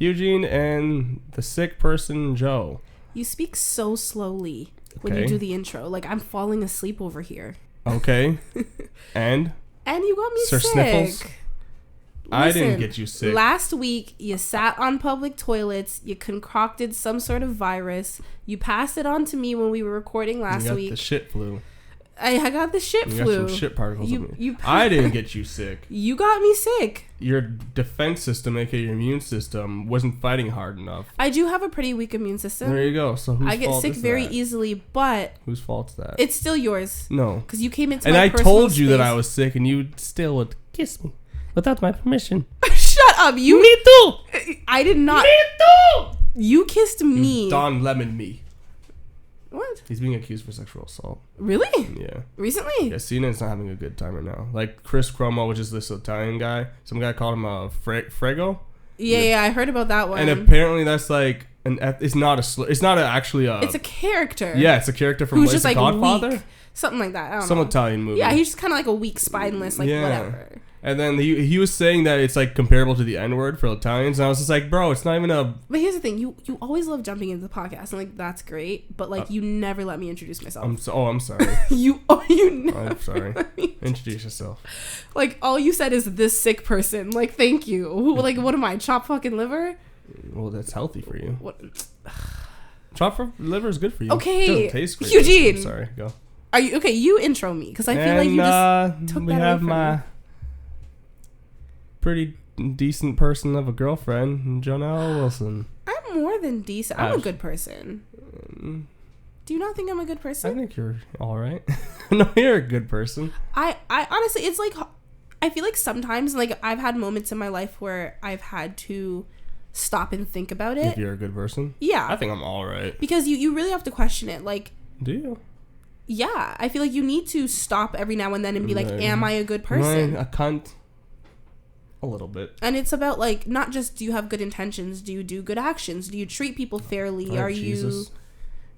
Hugh-Gene and the sick person Joe. You speak so slowly when you do the intro. Like, I'm falling asleep over here. Okay. And you got me Sir sick. Sniffles? I Listen, didn't get you sick. Last week, you sat on public toilets. You concocted some sort of virus. You passed it on to me when we were recording last week. You got the shit flu. I got the shit flu. You got some shit particles on me. I didn't get you sick. You got me sick. Your defense system, aka your immune system, wasn't fighting hard enough. I do have a pretty weak immune system. There you go. So I get sick very easily, but whose fault's that? It's still yours. No, because you came into and my I personal told you space. that I was sick, and you still would kiss me without my permission. Shut up, you. Me too. I did not. Me too. You kissed me. You Don Lemon me. What? He's being accused for sexual assault. Really? Yeah. Recently? Yeah, CNN's not having a good time right now. Like Chris Cuomo, which is this Italian guy. Some guy called him a Frego. Yeah, I heard about that one. And apparently that's like it's not actually a. It's a character. Yeah, it's a character from who's just like Godfather. Weak. Something like that. I don't Some know. Italian movie. Yeah, he's just kind of like a weak, spineless, like whatever. And then he was saying that it's like comparable to the N-word for Italians, and I was just like, bro, it's not even a. But here's the thing: you always love jumping into the podcast, and like that's great. But like you never let me introduce myself. I'm sorry. you never. I'm sorry. Introduce yourself. Like all you said is this sick person. Like thank you. Like what am I? Chop fucking liver? Well, that's healthy for you. What? Chop liver is good for you. Okay, it doesn't taste great. Hugh-Gene. I'm sorry, go. Are you okay? You intro me because I feel like you just took we that have away from my me. pretty decent person of a girlfriend, Jonel Wilson. I'm more than decent. I'm a good person. Do you not think I'm a good person? I think you're all right. No, you're a good person. I honestly, it's like I feel like sometimes like I've had moments in my life where I've had to stop and think about it. If you're a good person? Yeah. I think I'm all right. Because you really have to question it. Like, do you? Yeah, I feel like you need to stop every now and then and be like, am I a good person? A cunt. A little bit. And it's about like not just do you have good intentions, do you do good actions, do you treat people fairly, are Jesus. you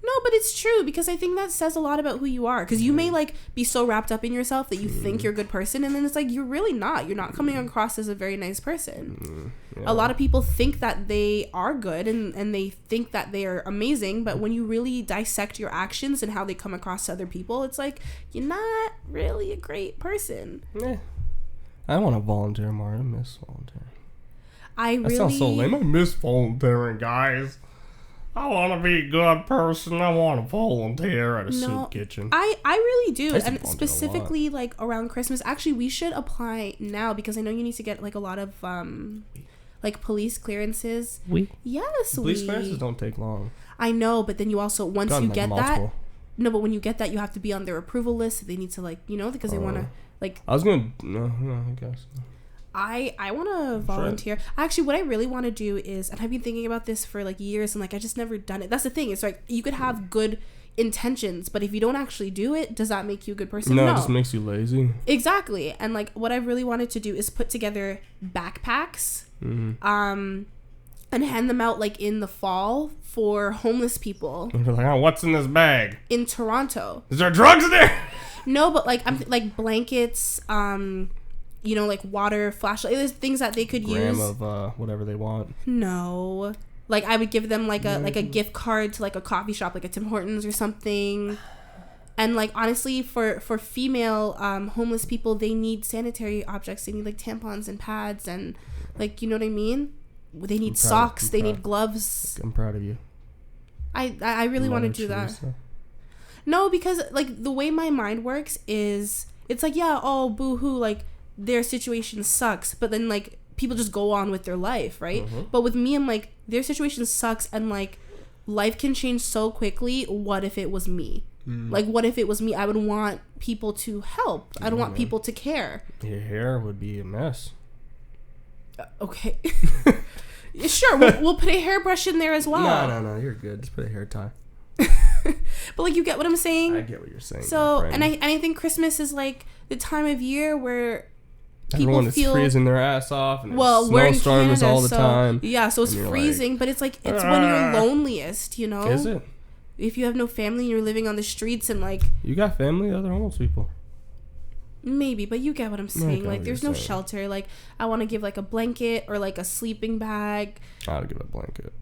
No, but it's true because I think that says a lot about who you are, because you may like be so wrapped up in yourself that you think you're a good person, and then it's like you're really not. You're not coming across as a very nice person. A lot of people think that they are good and they think that they are amazing, but when you really dissect your actions and how they come across to other people, it's like you're not really a great person. I want to volunteer more. I miss volunteering. That sounds so lame. I miss volunteering, guys. I want to be a good person. I want to volunteer at a soup kitchen. I really do. And volunteer specifically like around Christmas. Actually, we should apply now because I know you need to get like a lot of like police clearances. Yes, police clearances don't take long. I know, but then you also once you get that. No, but when you get that, you have to be on their approval list. So they need to like because they want to like. I was gonna no, I guess. I want to volunteer. Actually, what I really want to do is, and I've been thinking about this for like years, and like I just never done it. That's the thing. It's like you could have good intentions, but if you don't actually do it, does that make you a good person? No, it just makes you lazy. Exactly. And like what I really wanted to do is put together backpacks, and hand them out like in the fall for homeless people. You're like, oh, what's in this bag? In Toronto. Is there drugs in there? No, but like I'm like blankets, like water, flashlight. There's things that they could use. Of whatever they want. No, like I would give them like a gift card to like a coffee shop, like a Tim Hortons or something. And like honestly, for female homeless people, they need sanitary objects. They need like tampons and pads and like you know what I mean. They need socks. They need gloves. I'm proud of you. I really want to do that. No, because like the way my mind works is it's like boo hoo, like their situation sucks, but then like people just go on with their life, right? But with me, I'm like their situation sucks and like life can change so quickly. What if it was me? Like what if it was me? I would want people to help. I don't want people to care. Your hair would be a mess. Okay. Sure, we'll put a hairbrush in there as well. No, you're good. Just put a hair tie. But like you get what I'm saying? I get what you're saying. So and I think Christmas is like the time of year where everyone is freezing their ass off and snowstorms all the time. Yeah, so it's freezing, but it's like it's when you're loneliest, you know? Is it? If you have no family and you're living on the streets and like you got family, other homeless people. Maybe, but you get what I'm saying. Like, there's no shelter. Like, I want to give, like, a blanket or, like, a sleeping bag. I'll give a blanket.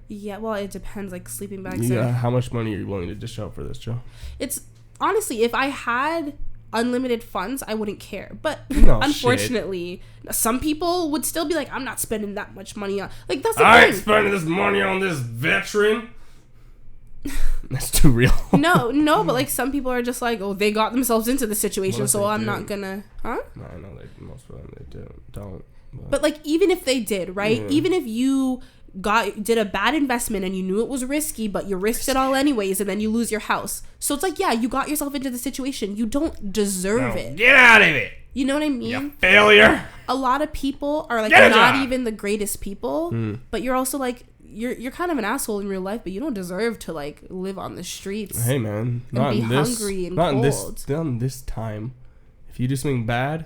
Yeah, well, it depends. Like, sleeping bags. Yeah, how much money are you willing to dish out for this, Joe? It's, honestly, if I had unlimited funds, I wouldn't care. But, unfortunately, some people would still be like, I'm not spending that much money on... Like, that's the thing. I ain't spending this money on this veteran. That's too real. No, but like some people are just like, oh, they got themselves into the situation, so I'm not gonna, huh? No, I know most of them they don't. But like, even if they did, right? Yeah. Even if you did a bad investment and you knew it was risky, but you risked it all anyways, and then you lose your house. So it's like, yeah, you got yourself into the situation. You don't deserve it. Get out of it. You know what I mean? You failure. A lot of people are like not even the greatest people, but you're also like. You're kind of an asshole in real life, but you don't deserve to like live on the streets. Hey man, not and be hungry and cold. Not in this time. If you do something bad,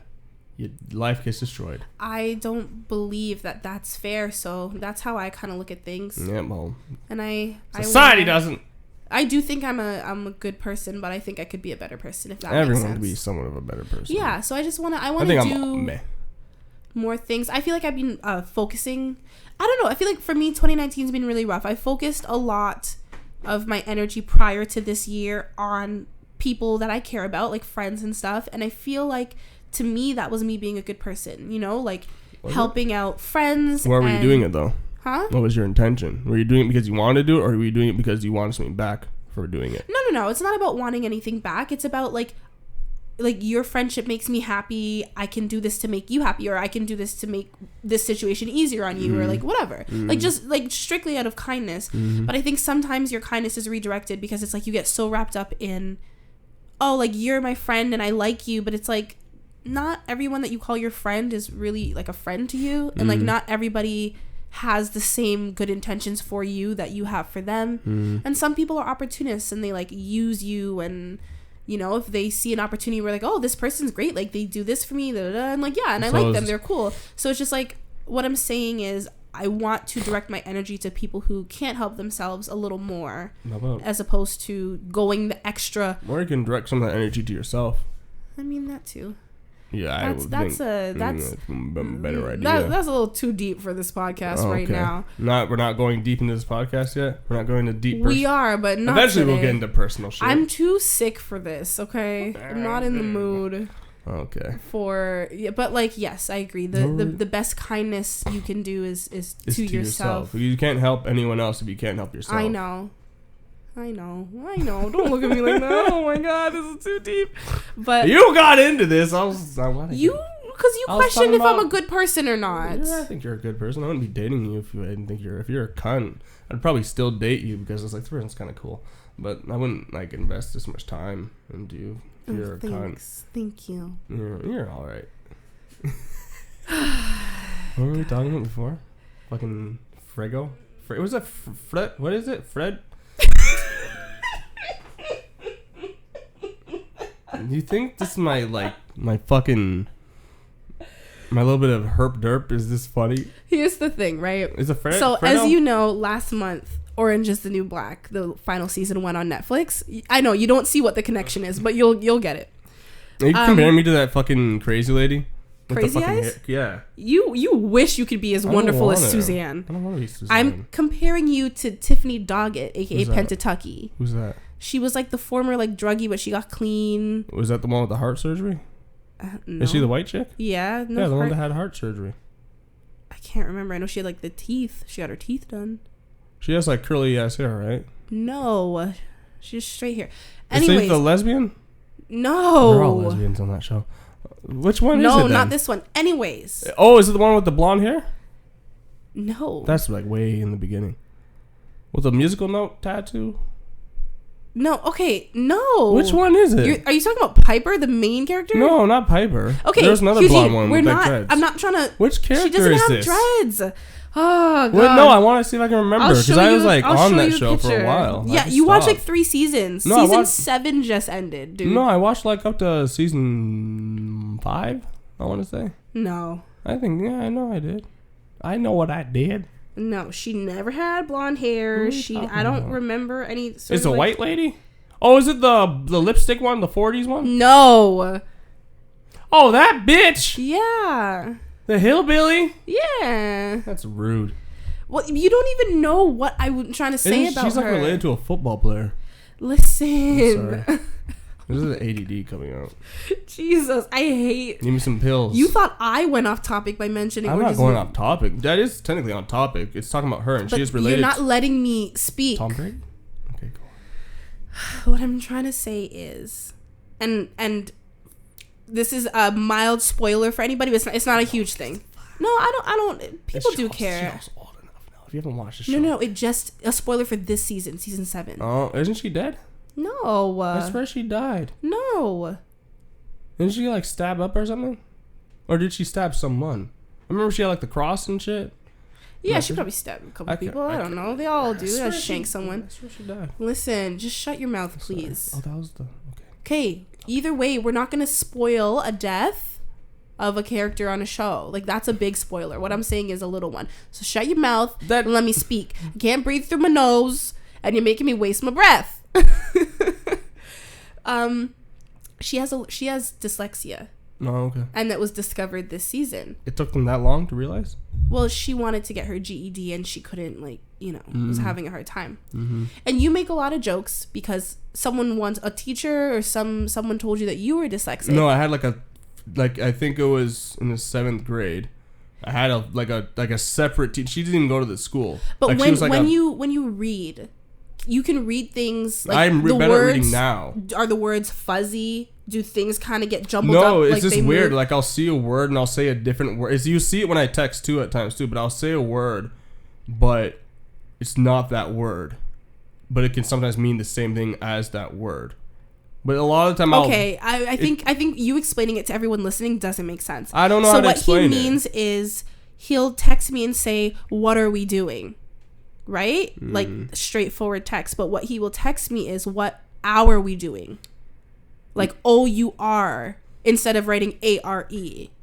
your life gets destroyed. I don't believe that that's fair. So that's how I kind of look at things. Yeah, well, and society doesn't. I do think I'm a good person, but I think I could be a better person if that Everyone makes sense. Could be somewhat of a better person. Yeah, so I want to do more things. I feel like I've been focusing. I don't know. I feel like for me, 2019 has been really rough. I focused a lot of my energy prior to this year on people that I care about, like friends and stuff. And I feel like, to me, that was me being a good person, you know, like helping out friends. Why were you doing it, though? Huh? What was your intention? Were you doing it because you wanted to do it, or were you doing it because you wanted something back for doing it? No. It's not about wanting anything back. It's about, like your friendship makes me happy. I can do this to make you happy, or I can do this to make this situation easier on you, or like whatever. Like just like strictly out of kindness. But I think sometimes your kindness is redirected because it's like you get so wrapped up in, oh, like you're my friend and I like you, but it's like not everyone that you call your friend is really like a friend to you, and like not everybody has the same good intentions for you that you have for them. And some people are opportunists and they like use you, and you know, if they see an opportunity where like, oh, this person's great, like they do this for me, I'm like, yeah, and I like them, they're cool. So it's just like, what I'm saying is I want to direct my energy to people who can't help themselves a little more, as opposed to going the extra. Or you can direct some of that energy to yourself. I mean, that too. Yeah, that's a better idea. That's a little too deep for this podcast right now. We're not going deep into this podcast yet. We're not going to deep. We are, but not eventually. Today. We'll get into personal shit. I'm too sick for this. Okay, I'm not in the mood. Okay. But like, yes, I agree. The best kindness you can do is to yourself. You can't help anyone else if you can't help yourself. I know. Don't look at me like that. Oh my god, this is too deep. But you got into this. Because you questioned if I'm a good person or not. Yeah, I think you're a good person. I wouldn't be dating you if I didn't think if you're a cunt. I'd probably still date you because it's like, this person's kind of cool. But I wouldn't like invest this much time into you if you're a cunt. Thank you. You're all right. What were we talking about before? Fucking Frego? Was that Fred? What is it? Fred? You think this is my little bit of herp derp? Is this funny? Here's the thing, right? Is it Fred? So, as you know, last month, Orange is the New Black, the final season, went on Netflix. I know you don't see what the connection is, but you'll get it. Are you comparing me to that fucking crazy lady? Crazy Eyes? Yeah. You wish you could be as wonderful as Suzanne. I don't want to be Suzanne. I'm comparing you to Tiffany Doggett, aka Pentatucky. Who's that? She was like the former like druggie, but she got clean. Was that the one with the heart surgery? No. Is she the white chick? Yeah. No, yeah, the one that had heart surgery. I can't remember. I know she had like the teeth. She got her teeth done. She has like curly ass hair, right? No. She's straight hair. Anyways. Is she the lesbian? No. They're all lesbians on that show. Which one is it? No, not this one. Anyways. Oh, is it the one with the blonde hair? No. That's like way in the beginning. With a musical note tattoo? No, okay, no. Which one is it? Are you talking about Piper, the main character? No, not Piper. Okay, there's another Hugh-Gene, blonde one with like dreads. I'm not trying to. Which character she doesn't is have this? Dreads. Oh god. Wait, no, I want to see if I can remember because I was like on that show for a while. Yeah, you watched like 3 seasons. No, season 7 just ended, dude. No, I watched like up to season 5. I want to say. No. I think I know I did. I know what I did. No, she never had blonde hair. I don't remember any. Is a white lady? Oh, is it the lipstick one, the 40s one? No. Oh, that bitch. Yeah. The hillbilly. Yeah. That's rude. Well, you don't even know what I'm trying to say about her. She's like related to a football player. Listen. This is an ADD coming out. Jesus, I hate. Give me some pills. You thought I went off topic by mentioning. I'm not going off topic. That is technically on topic. It's talking about her, and she is related. You're not letting me speak. Tom Brady. Okay, go on. What I'm trying to say is, and this is a mild spoiler for anybody, but it's not a huge thing. No, I don't. People do care. Show's old enough now. If you haven't watched the show. No. It just a spoiler for this season, season 7. Oh, isn't she dead? No. I swear she died. No. Didn't she like stab up or something? Or did she stab someone? I remember she had like the cross and shit. Yeah, she probably stabbed a couple people. I don't know. They all do. They shank someone. I swear she died. Listen, just shut your mouth, please. Oh, that was the... Okay. Either way, we're not going to spoil a death of a character on a show. Like, that's a big spoiler. What I'm saying is a little one. So shut your mouth and let me speak. I can't breathe through my nose, and you're making me waste my breath. She has dyslexia. Oh, okay. And that was discovered this season. It took them that long to realize? Well, she wanted to get her GED and she couldn't, was having a hard time. Mm-hmm. And you make a lot of jokes because a teacher or someone told you that you were dyslexic. No, I had I think it was in the 7th grade. I had a separate teacher. She didn't even go to the school. But when you read, you can read things. Like, I'm better at reading now. Are the words fuzzy? Do things kind of get jumbled up? No, it's just weird. Like, I'll see a word and I'll say a different word. You see it when I text too at times too, but I'll say a word, but it's not that word. But it can sometimes mean the same thing as that word. But a lot of the time I think you explaining it to everyone listening doesn't make sense. I don't know how to explain it. So what he means is he'll text me and say, "What are we doing?" Right? Like straightforward text. But what he will text me is, "What are we doing?" Like OUR instead of writing ARE.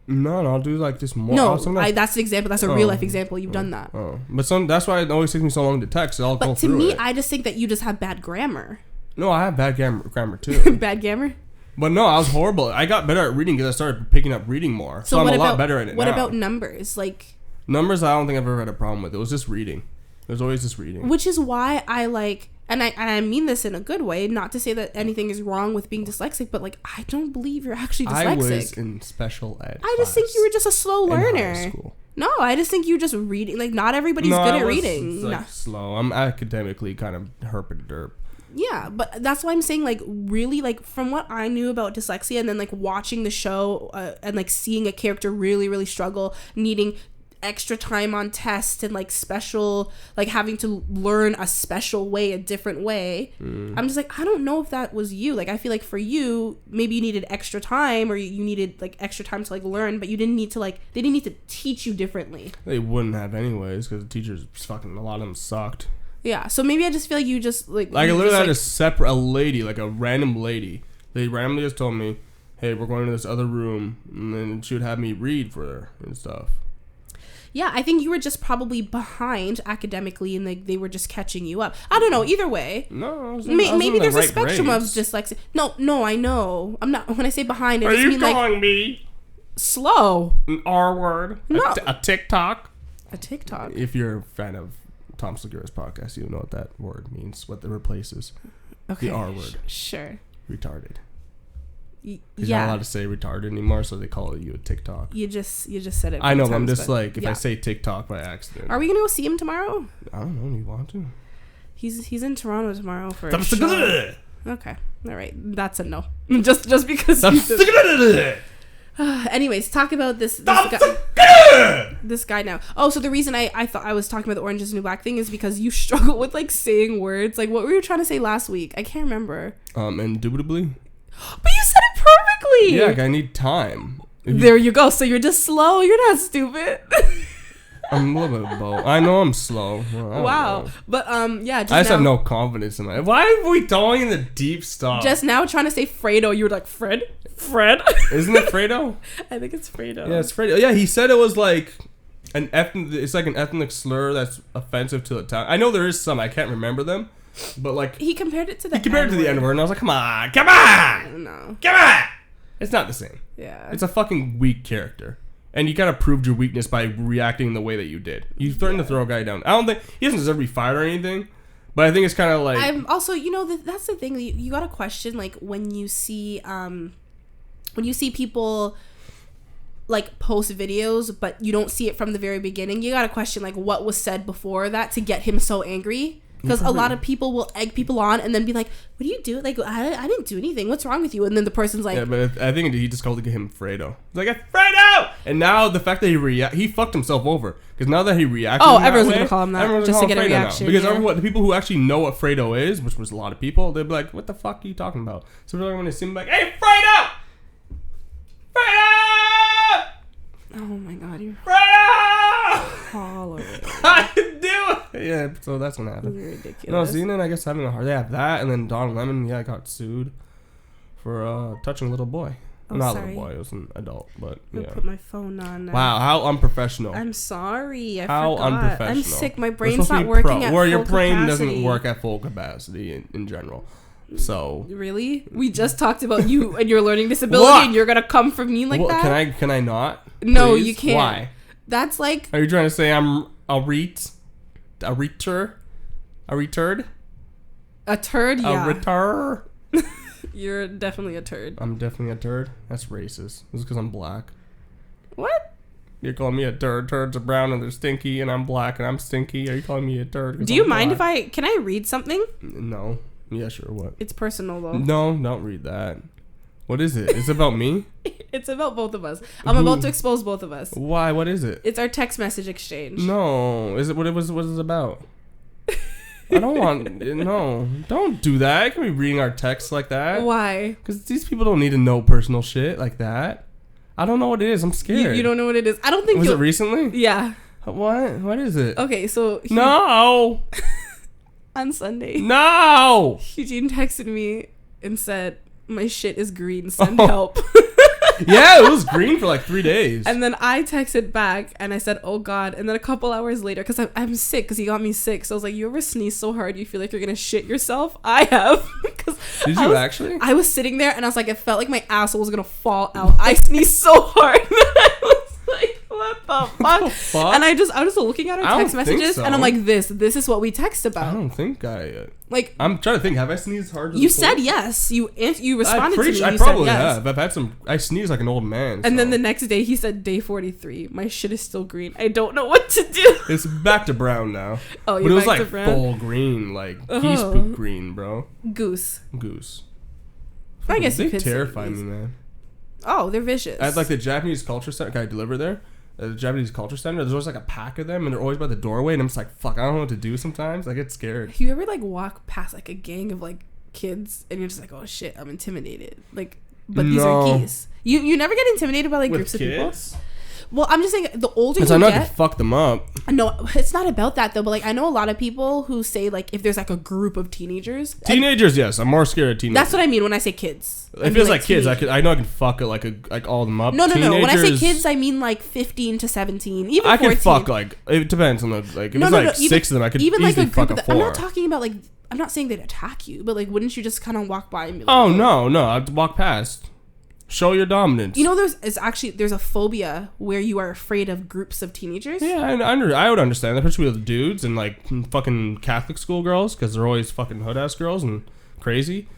No, I'll do like this more. No, that's the example. That's a real life example. You've done that. But that's why it always takes me so long to text. I'll go through it. But to me, I just think that you just have bad grammar. No, I have bad grammar too. Bad grammar? But no, I was horrible. I got better at reading because I started picking up reading more. So I'm a lot better at it now. What about numbers? Numbers, I don't think I've ever had a problem with. It was just reading. There's always just reading. Which is why I like... And I mean this in a good way, not to say that anything is wrong with being dyslexic, but I don't believe you're actually dyslexic. I was in special ed. I just think you were just a slow learner. In high school. No, I just think you're just reading. Not everybody's good at reading. Slow. I'm academically kind of herp and derp. Yeah, but that's why I'm saying really from what I knew about dyslexia and then watching the show and seeing a character really, really struggle, needing extra time on tests and special having to learn a special way, a different way. I'm just I don't know if that was you. I feel for you, maybe you needed extra time or you needed extra time to learn, but you didn't need to they didn't need to teach you differently. They wouldn't have anyways because the teachers fucking, a lot of them sucked. Yeah, so maybe I just feel you just I literally had a lady, a random lady. They randomly just told me, hey, we're going to this other room, and then she would have me read for her and stuff. Yeah, I think you were just probably behind academically and they were just catching you up. I don't know, either way. No, maybe there's a spectrum of dyslexia. No, I know. I'm not, when I say behind, I just mean calling me slow? An R word? No. A TikTok? A TikTok? If you're a fan of Tom Segura's podcast, you know what that word means, what it replaces. Okay. The R word. Sure. Retarded. Yeah. You're not allowed to say retarded anymore, so they call you a TikTok. You just said it. I know, but I'm just if I say TikTok by accident. Are we gonna go see him tomorrow? I don't know. You want to? He's in Toronto tomorrow for a show. Okay, all right, that's a no. just because. Anyways, talk about this guy. This guy now. Oh, so the reason I thought I was talking about the Orange is the New Black thing is because you struggle with saying words. What were you trying to say last week? I can't remember. Indubitably. But you said it perfectly. Yeah, I need time. There you go. So you're just slow. You're not stupid. I'm a little bit of both. I know I'm slow. Well, wow. But yeah. I just have no confidence in myself. Why are we going in the deep stuff? Just now trying to say Fredo, you were like Fred. Isn't it Fredo? I think it's Fredo. Yeah, it's Fredo. Yeah, he said it was an ethnic. It's an ethnic slur that's offensive to the town. I know there is some. I can't remember them. But like he compared it to the N-word, and I was like, come on. No. Come on. It's not the same. Yeah. It's a fucking weak character. And you gotta prove your weakness by reacting the way that you did. You threatened to throw a guy down. I don't think he doesn't deserve to be fired or anything. But I think it's kind of like... I'm also, that's the thing. You gotta question, like, when you see people, like, post videos, but you don't see it from the very beginning, you gotta question, like, what was said before that to get him so angry. Because a lot of people will egg people on and then be like, what do you do? Like, I didn't do anything. What's wrong with you? And then the person's like... Yeah, but I think he just called him Fredo. He's like, Fredo! And now the fact that he fucked himself over. Because now that he reacted everyone's going to call him that. Just to get a reaction. Because the people who actually know what Fredo is, which was a lot of people, they'd be like, what the fuck are you talking about? So they're going to see him like, hey, Fredo! Fredo! Oh my god, you're... Fredo! Tolerant. I do it! Yeah, so that's what happened. You're ridiculous. No, Xenon, I guess having a hard... They have that, and then Don Lemon, got sued for touching a little boy. Oh, not sorry. a little boy, it was an adult, but I'll put my phone on now. Wow, how unprofessional. I'm sorry, I how forgot. Unprofessional. I'm sick, my brain's not working at full Where your brain capacity. doesn't work at full capacity in general. So... Really? We just talked about you and your learning disability and you're gonna come for me like that? Can I not? No, Please? you can't. Why? That's like... Are you trying to say I'm a returd? A returd? A turd, yeah. A retar? You're definitely a turd. I'm definitely a turd? That's racist. This is because I'm black. What? You're calling me a turd. Turds are brown and they're stinky, and I'm black and I'm stinky. Are you calling me a turd? Do you mind if I... Can I read something? No. Yeah, sure. What? It's personal, though. No, don't read that. What is it? Is it about me? It's about both of us. I'm about to expose both of us. Why? What is it? It's our text message exchange. No. Is it what it was? What is it about? I don't want... No. Don't do that. I can't be reading our texts like that. Why? Because these people don't need to know personal shit like that. I don't know what it is. I'm scared. You don't know what it is. I don't think Was it recently? Yeah. What? What is it? Okay, so... No! On Sunday. No! Hugh-Gene texted me and said, my shit is green, send help. Yeah, it was green for like 3 days. And then I texted back and I said, oh God. And then a couple hours later, because I'm sick, because he got me sick. So I was like, you ever sneeze so hard you feel like you're going to shit yourself? I have. Did you actually? I was sitting there and I was like, it felt like my asshole was going to fall out. I sneezed so hard that I was like, what the fuck? And I was looking at our text messages and I'm like, this is what we text about. I don't think like, I'm trying to think. Have I sneezed hard? You said yes. You responded to me. I probably have. I've had some. I sneeze like an old man. And then the next day he said, day 43. My shit is still green. I don't know what to do. It's back to brown now. Oh, but it was like full green, like geese poop green, bro. Goose. I guess they terrify me, man. Oh, they're vicious. At like the Japanese culture center, can I deliver there? The Japanese culture center, there's always like a pack of them and they're always by the doorway and I'm just like, fuck, I don't know what to do sometimes. I get scared. You ever like walk past like a gang of like kids and you're just like, oh shit, I'm intimidated. Like, but these are geese. You never get intimidated by like groups of people? Well, I'm just saying the older you get, I know I can fuck them up. No, it's not about that though. But like, I know a lot of people who say like, if there's like a group of teenagers. Yes, I'm more scared of teenagers. That's what I mean when I say kids. If it's like kids, I know I can fuck it like all of them up. No. When I say kids, I mean like 15 to 17, even 14. I can fuck like it depends on the like. If it's like six of them, I could even easily like fuck a 4. I'm not talking about like. I'm not saying they'd attack you, but like, wouldn't you just kind of walk by and be like, oh no, I'd walk past. Show your dominance. You know, there's a phobia where you are afraid of groups of teenagers. Yeah, I would understand that, especially with dudes and like fucking Catholic school girls, because they're always fucking hood ass girls and crazy.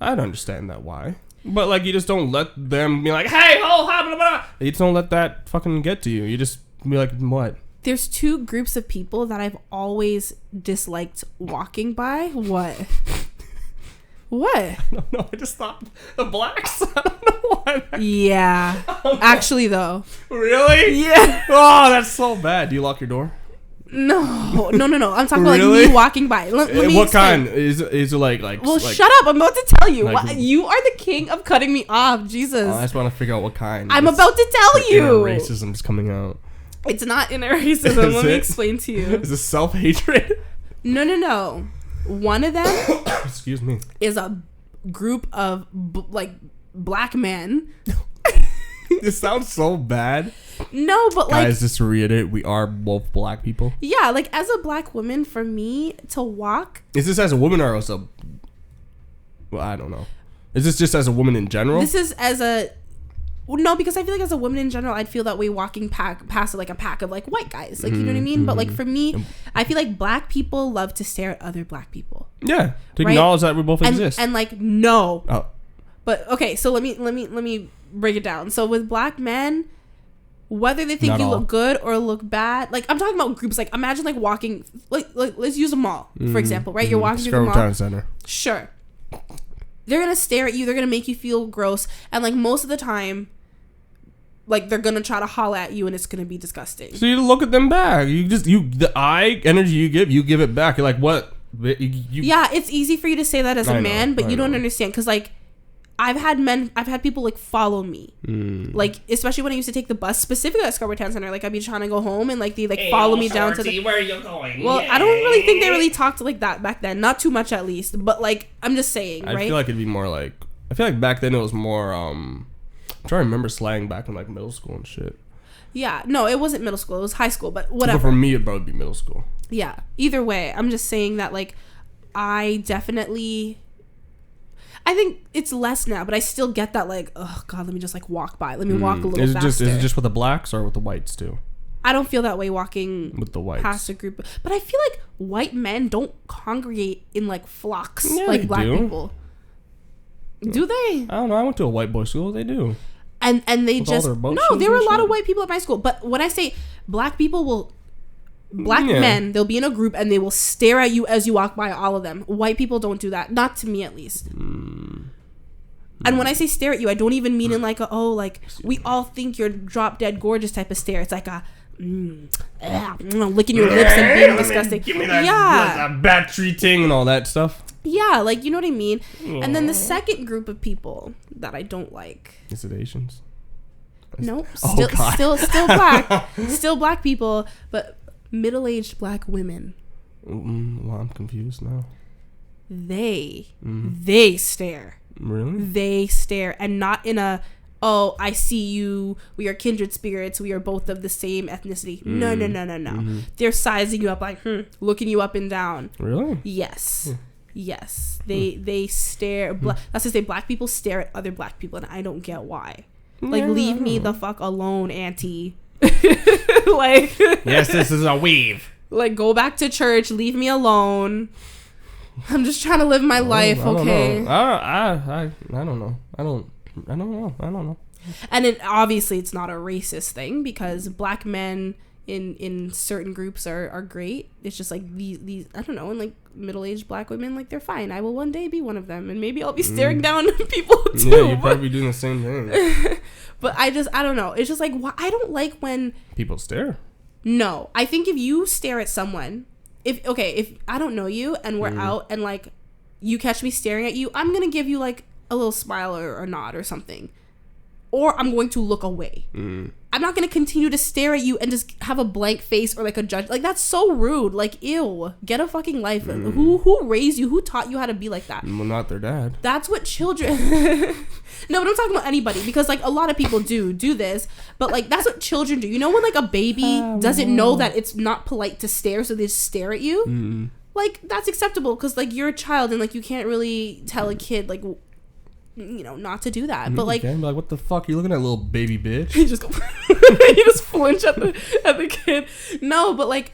I'd understand that why, but like you just don't let them be like, hey, ho, ha, blah, blah. You just don't let that fucking get to you. You just be like, what? There's 2 groups of people that I've always disliked walking by. What? What? I don't know. I just thought the blacks. I don't know why. Yeah. Actually, though. Really? Yeah. Oh, that's so bad. Do you lock your door? No. I'm talking about like me walking by. Let me what explain. kind? Is it like? Well, shut up. I'm about to tell you. Like, you are the king of cutting me off. Jesus. I just want to figure out what kind. I'm about to tell you. Racism's coming out. It's not inner racism. Let me explain to you. Is this self-hatred? No. One of them excuse me, is a group of like black men. This sounds so bad. No, but like, guys, just to reiterate, we are both black people. Yeah, like as a black woman, for me to walk. Is this as a woman or as a? Well, I don't know. Is this just as a woman in general? This is as a. No, because I feel like as a woman in general, I'd feel that way walking past like a pack of like white guys, like you know what I mean. But like for me, I feel like black people love to stare at other black people. Yeah, to acknowledge that we both exist. And like no. Oh. But okay, so let me break it down. So with black men, whether they think you look good or look bad, like I'm talking about groups. Like imagine like walking, like let's use a mall for example, right? You're walking through the mall. Town Center. Sure. They're gonna stare at you. They're gonna make you feel gross, and like most of the time, like they're gonna try to holler at you, and it's gonna be disgusting. So you look at them back. The eye energy you give it back. You're like, what? Yeah, it's easy for you to say that as a man, but you don't understand because like. I've had people like follow me, like especially when I used to take the bus, specifically at Scarborough Town Center. Like I'd be trying to go home, and like they like follow me down to the. Where are you going? Well, I don't really think they really talked like that back then. Not too much, at least. But like I'm just saying, right? I feel like it'd be more like. I feel like back then it was more. I'm trying to remember slang back in like middle school and shit. Yeah, no, it wasn't middle school. It was high school, but whatever. But for me, it'd probably be middle school. Yeah. Either way, I'm just saying that like I think it's less now, but I still get that like, oh god, let me just like walk by. Let me walk a little faster. Is it just with the blacks or with the whites too? I don't feel that way walking with the whites past a group, but I feel like white men don't congregate in like flocks like black people. Do they? I don't know. I went to a white boy school. They do. And they just there were a lot of white people at my school. But when I say black people will. Black men, they'll be in a group and they will stare at you as you walk by, all of them. White people don't do that. Not to me, at least. And when I say stare at you, I don't even mean in like like we all think you're drop dead gorgeous type of stare. It's like a licking your lips and being disgusting. Give me that battery ting and all that stuff. Yeah, like you know what I mean. And then the second group of people that I don't like. Is it Asians? No, still black, still black people, but. Middle-aged black women. Well, I'm confused now. They stare. Really? They stare, and not in a, oh, I see you. We are kindred spirits. We are both of the same ethnicity. No. Mm-hmm. They're sizing you up like, looking you up and down. Really? Yes. Yes. They stare. That's to say, black people stare at other black people, and I don't get why. Like, leave me the fuck alone, auntie. Like yes, this is a weave. Like go back to church, leave me alone. I'm just trying to live my life, okay? I don't know. I don't know. And obviously it's not a racist thing because black men in certain groups are great. It's just like these I don't know, and like middle-aged black women, like they're fine. I will one day be one of them, and maybe I'll be staring down people too. Yeah, you'd probably be doing the same thing. But I don't know. It's just like I don't like when people stare. No, I think if you stare at someone, if I don't know you and we're out and like you catch me staring at you, I'm gonna give you like a little smile or a nod or something, or I'm going to look away. I'm not going to continue to stare at you and just have a blank face or like a judge. Like that's so rude. Like ew, get a fucking life. Who raised you? Who taught you how to be like that? Well, not their dad. That's what children. No, but I'm talking about anybody because like a lot of people do this, but like that's what children do. You know when like a baby doesn't know that it's not polite to stare, so they just stare at you. Like that's acceptable because like you're a child and like you can't really tell a kid like. You know, not to do that, but like, like, what the fuck? You looking at, little baby bitch? You just go, you just flinch at the kid. No, but like,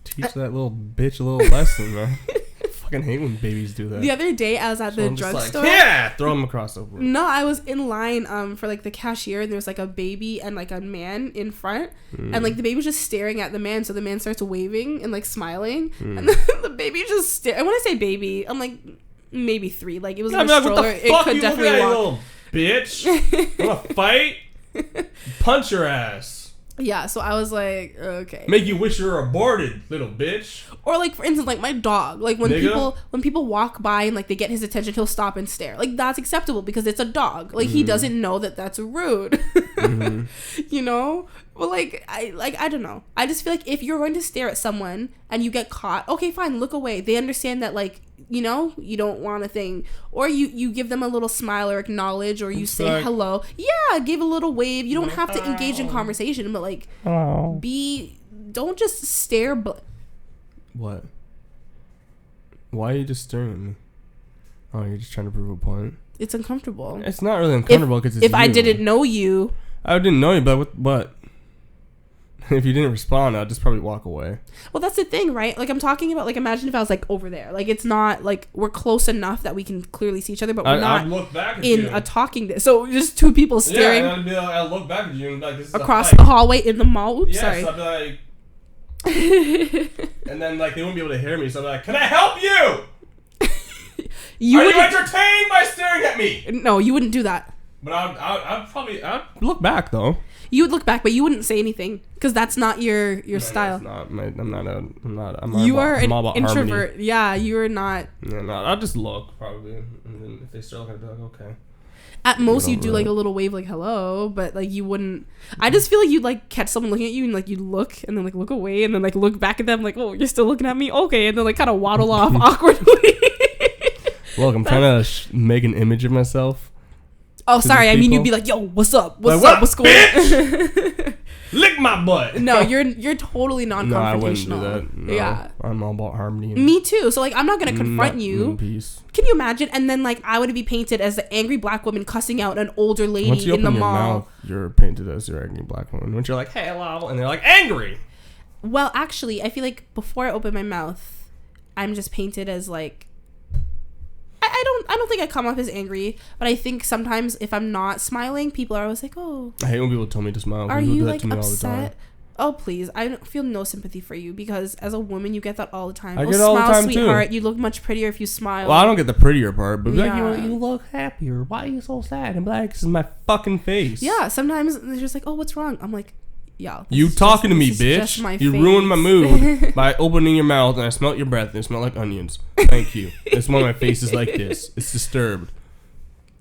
teach that little bitch a little lesson, man. I fucking hate when babies do that. The other day, I was at the drugstore. Yeah, throw them across the room. No, I was in line for like the cashier, and there's like a baby and like a man in front, and like the baby was just staring at the man, so the man starts waving and like smiling, and the baby just stare. And when I say baby, I'm like. Maybe 3. Like it was in a stroller. It could definitely walk. Little bitch. Wanna fight? Punch your ass. Yeah. So I was like, okay. Make you wish you were aborted, little bitch. Or like for instance, like my dog. Like when people walk by and like they get his attention, he'll stop and stare. Like that's acceptable because it's a dog. Like he doesn't know that that's rude. You know. But like I don't know. I just feel like if you're going to stare at someone and you get caught, okay, fine, look away. They understand that like. you know, you don't want a thing, or you give them a little smile or acknowledge, or you say hello. Yeah, give a little wave. You don't have to engage in conversation, but like, don't just stare. What? Why are you just staring at me? Oh, you're just trying to prove a point. It's uncomfortable. It's not really uncomfortable because if I didn't know you, I didn't know you, but if you didn't respond, I'd just probably walk away. Well, that's the thing, right? Like, I'm talking about, like, imagine if I was like over there. Like, it's not like we're close enough that we can clearly see each other, but we're not look back at in you. A talking. So just two people staring. Yeah, and I'd look back at you and be like, this is across the hallway in the mall. Oops, sorry. I'd be like. And then like they wouldn't be able to hear me, so I'd be like, "Can I help you? Are you entertained by staring at me?" No, you wouldn't do that. But I'd look back though. You would look back, but you wouldn't say anything because that's not your style. You are an introvert. Harmony. Yeah, you're not. Yeah, no, I'll just look probably, and then if they start looking, I'd be like, okay. At most, you do like a little wave, like hello, but like you wouldn't. I just feel like you'd like catch someone looking at you and like you look and then like look away and then like look back at them like, oh, you're still looking at me, okay, and then like kind of waddle off awkwardly. Look, I'm trying to make an image of myself. Oh, sorry. I mean, you'd be like, yo, what's up? What's up? What's going on? Lick my butt. No, you're totally non-confrontational. No, I wouldn't do that. No, yeah. I'm all about harmony. Me too. So, like, I'm not going to confront you. Peace. Can you imagine? And then, like, I would be painted as the angry black woman cussing out an older lady Once you in the open your mall. Mouth, you're painted as your angry black woman. Once you're like, hey, hello, and they're like, angry. Well, actually, I feel like before I open my mouth, I'm just painted as, like, I don't think I come off as angry, but I think sometimes if I'm not smiling, people are always like, "Oh." I hate when people tell me to smile. Are people you do that like to me upset? all the time. Oh please, I don't feel no sympathy for you because as a woman you get that all the time. I get it all the time sweetheart. too. You look much prettier if you smile. Well, I don't get the prettier part, but yeah. like, you look happier. Why are you so sad? And like, this is my fucking face. Yeah, sometimes they're just like, "Oh, what's wrong?" I'm like, "Yeah." You talking to me, bitch? You ruined my mood by opening your mouth, and I smelled your breath, and it smelled like onions. Thank you. It's why my face is like this. It's disturbed.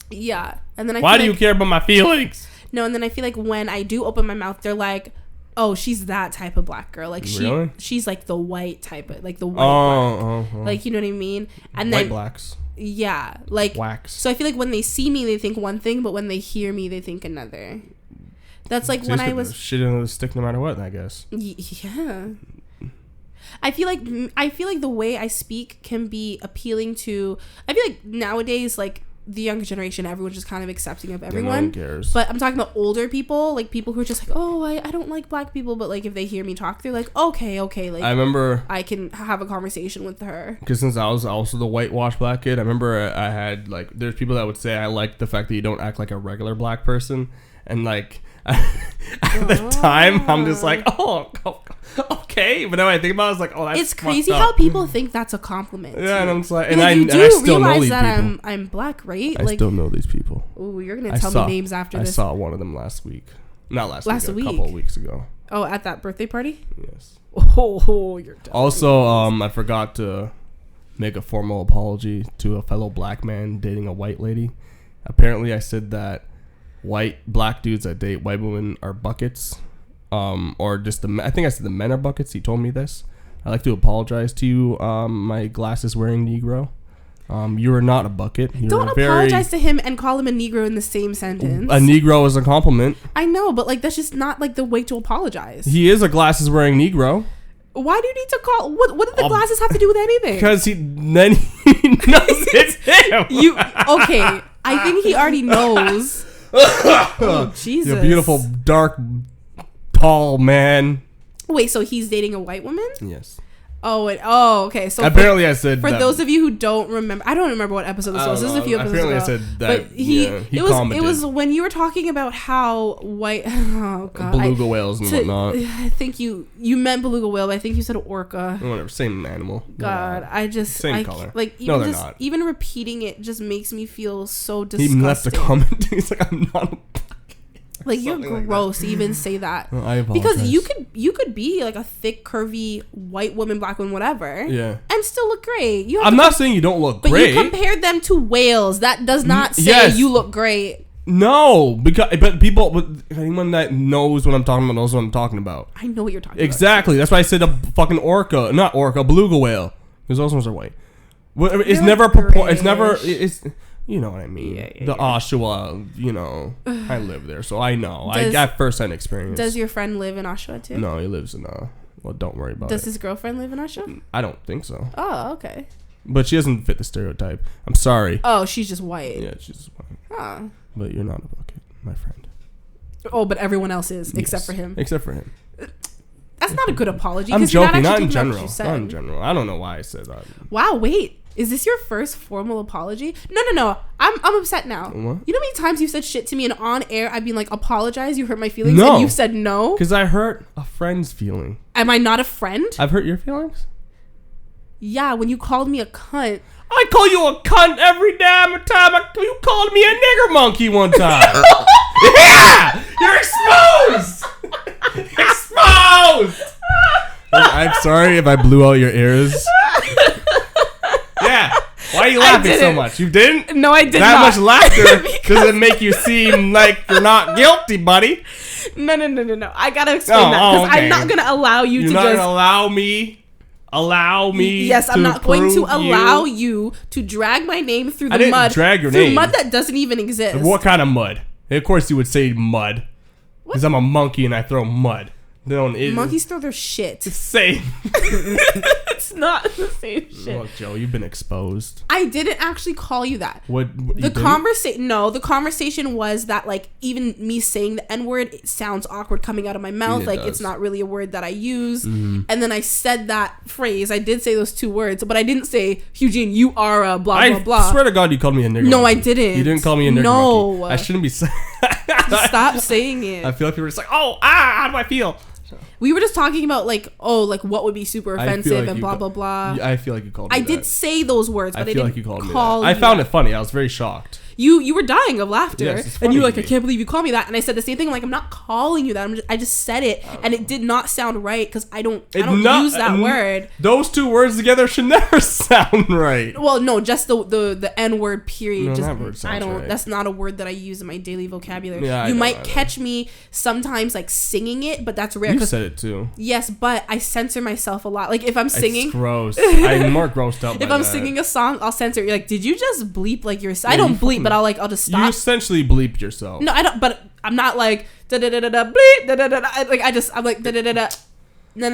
Yeah, and then why do you care about my feelings? No, and then I feel like when I do open my mouth, they're like, "Oh, she's that type of black girl. Like she's like the white type of like the white black. Like you know what I mean?" And white then blacks. Yeah, like wax. So I feel like when they see me, they think one thing, but when they hear me, they think another. That's like when I was shit into the stick no matter what, I guess. Yeah. I feel like the way I speak can be appealing to. I feel like nowadays, like the younger generation, everyone's just kind of accepting of everyone. Yeah, no one cares. But I'm talking about older people, like people who are just like, oh, I don't like black people, but like if they hear me talk, they're like, okay, like I remember I can have a conversation with her. Because since I was also the whitewashed black kid, I remember I had like there's people that would say I like the fact that you don't act like a regular black person, and like. At the time, I'm just like, oh, okay. But now I think about it, it's like, oh, that's it's crazy how people think that's a compliment. Yeah, and I'm just like, and I still know these people. I'm black, right? I still know these people. Oh, you're gonna tell me names after this. I saw one of them last week. Not last week. A couple of weeks ago. Oh, at that birthday party? Yes. Oh, you're also, I forgot to make a formal apology to a fellow black man dating a white lady. Apparently, I said that black dudes that date white women are buckets, or just I think I said the men are buckets. He told me this. I'd like to apologize to you, my glasses wearing Negro. You are not a bucket. Don't apologize to him and call him a Negro in the same sentence. A Negro is a compliment. I know, but like that's just not like the way to apologize. He is a glasses wearing Negro. Why do you need to call? What did the glasses have to do with anything? Because he knows it's him. Okay? I think he already knows. Oh, Jesus. You're a beautiful, dark, tall man. Wait, so he's dating a white woman? Yes. Okay. So apparently, I said for those of you who don't remember, I don't remember what episode this was. This is a few episodes ago. Apparently, I said that. But it was when you were talking about how white. Oh God, beluga whales and whatnot. I think you meant beluga whale, but I think you said orca. Whatever, same animal. God, same color. Like even repeating it just makes me feel so disgusting. He even left a comment. He's like, I'm not. Like you're gross to even say that. Well, I apologize. Because you could be like a thick, curvy white woman, black woman, whatever. Yeah. And still look great. I'm not saying you don't look great. But you compared them to whales. That does not say you look great. No, but anyone that knows what I'm talking about knows what I'm talking about. I know what you're talking about. Exactly. That's why I said a fucking orca, not orca, beluga whale. Because those ones are white. Well, it's They're never like it's never grayish. it's you know what I mean. Yeah, The Oshawa, you know, I live there, so I know. I Does- got first-hand experience. Does your friend live in Oshawa too? No, he lives in well, don't worry about Does it. his girlfriend live in Oshawa? I don't think so. Oh, okay. But she doesn't fit the stereotype. I'm sorry. Oh, she's just white. Yeah, she's fine. Oh. But you're not a bucket, my friend. Oh, but everyone else is except Yes. for him. Except for him. That's not a good apology. I'm 'cause you're joking, not actually in taking back what general. you said. Not in general. I don't know why I said that. Wow, wait. Is this your first formal apology? No. I'm upset now. What? You know how many times you said shit to me and on air I've been like, apologize, you hurt my feelings, No. and you said no? Because I hurt a friend's feeling. Am I not a friend? I've hurt your feelings? Yeah, when you called me a cunt. I call you a cunt every damn time. You called me a nigger monkey one time. Yeah! You're exposed! Exposed! I'm sorry if I blew out your ears. Yeah. Why are you laughing so didn't. much? You didn't? No, I did that not. much laughter doesn't make you seem like you're not guilty, buddy. No. I gotta explain that because okay. I'm not gonna allow you You're to not just. gonna allow me. Yes, I'm not going to prove allow you. you to drag my name through I the didn't mud. drag your through name. mud that doesn't even exist. What kind of mud? Of course you would say mud. Because I'm a monkey and I throw mud. Monkeys throw their shit. It's same. It's not the same shit. Look, Joe, you've been exposed. I didn't actually call you that. The conversation was that like even me saying the N-word, it sounds awkward coming out of my mouth. It Like does. it's not really a word that I use. And then I said that phrase. I did say those two words, but I didn't say, Hugh-Gene, you are a blah, blah, blah. I swear to God, you called me a nigger No, monkey. I didn't. You didn't call me a nigger No. monkey. I shouldn't be saying. Stop saying it. I feel like people are just like, how do I feel? We were just talking about like, what would be super I feel offensive like and you blah, ca- blah, blah. I feel like you called me I that. did say those words, but I feel didn't like you called me call that. I you found that. it funny. I was very shocked. You were dying of laughter, Yes, it's and you were funny like, I to can't believe you called me that, and I said the same thing. I'm like, I'm not calling you that. I just said it, and it did not sound right because I don't use that word. Those two words together should never sound right. Well, no, just the N word. Period. No, just that word sounds right. That's not a word that I use in my daily vocabulary. Yeah, I you know, might I know. catch me sometimes like singing it, but that's rare. You 'cause- said it too. yes, but I censor myself a lot. Like if I'm singing. It's gross. I'm more grossed out by If I'm that. singing a song, I'll censor it. You're like, did you just bleep like your? I Yeah, don't you bleep, fucking- but I'll just You stop. essentially bleep yourself. No, I don't. But I'm not like da da da da da bleep da da da. Like I'm like da da da da. No,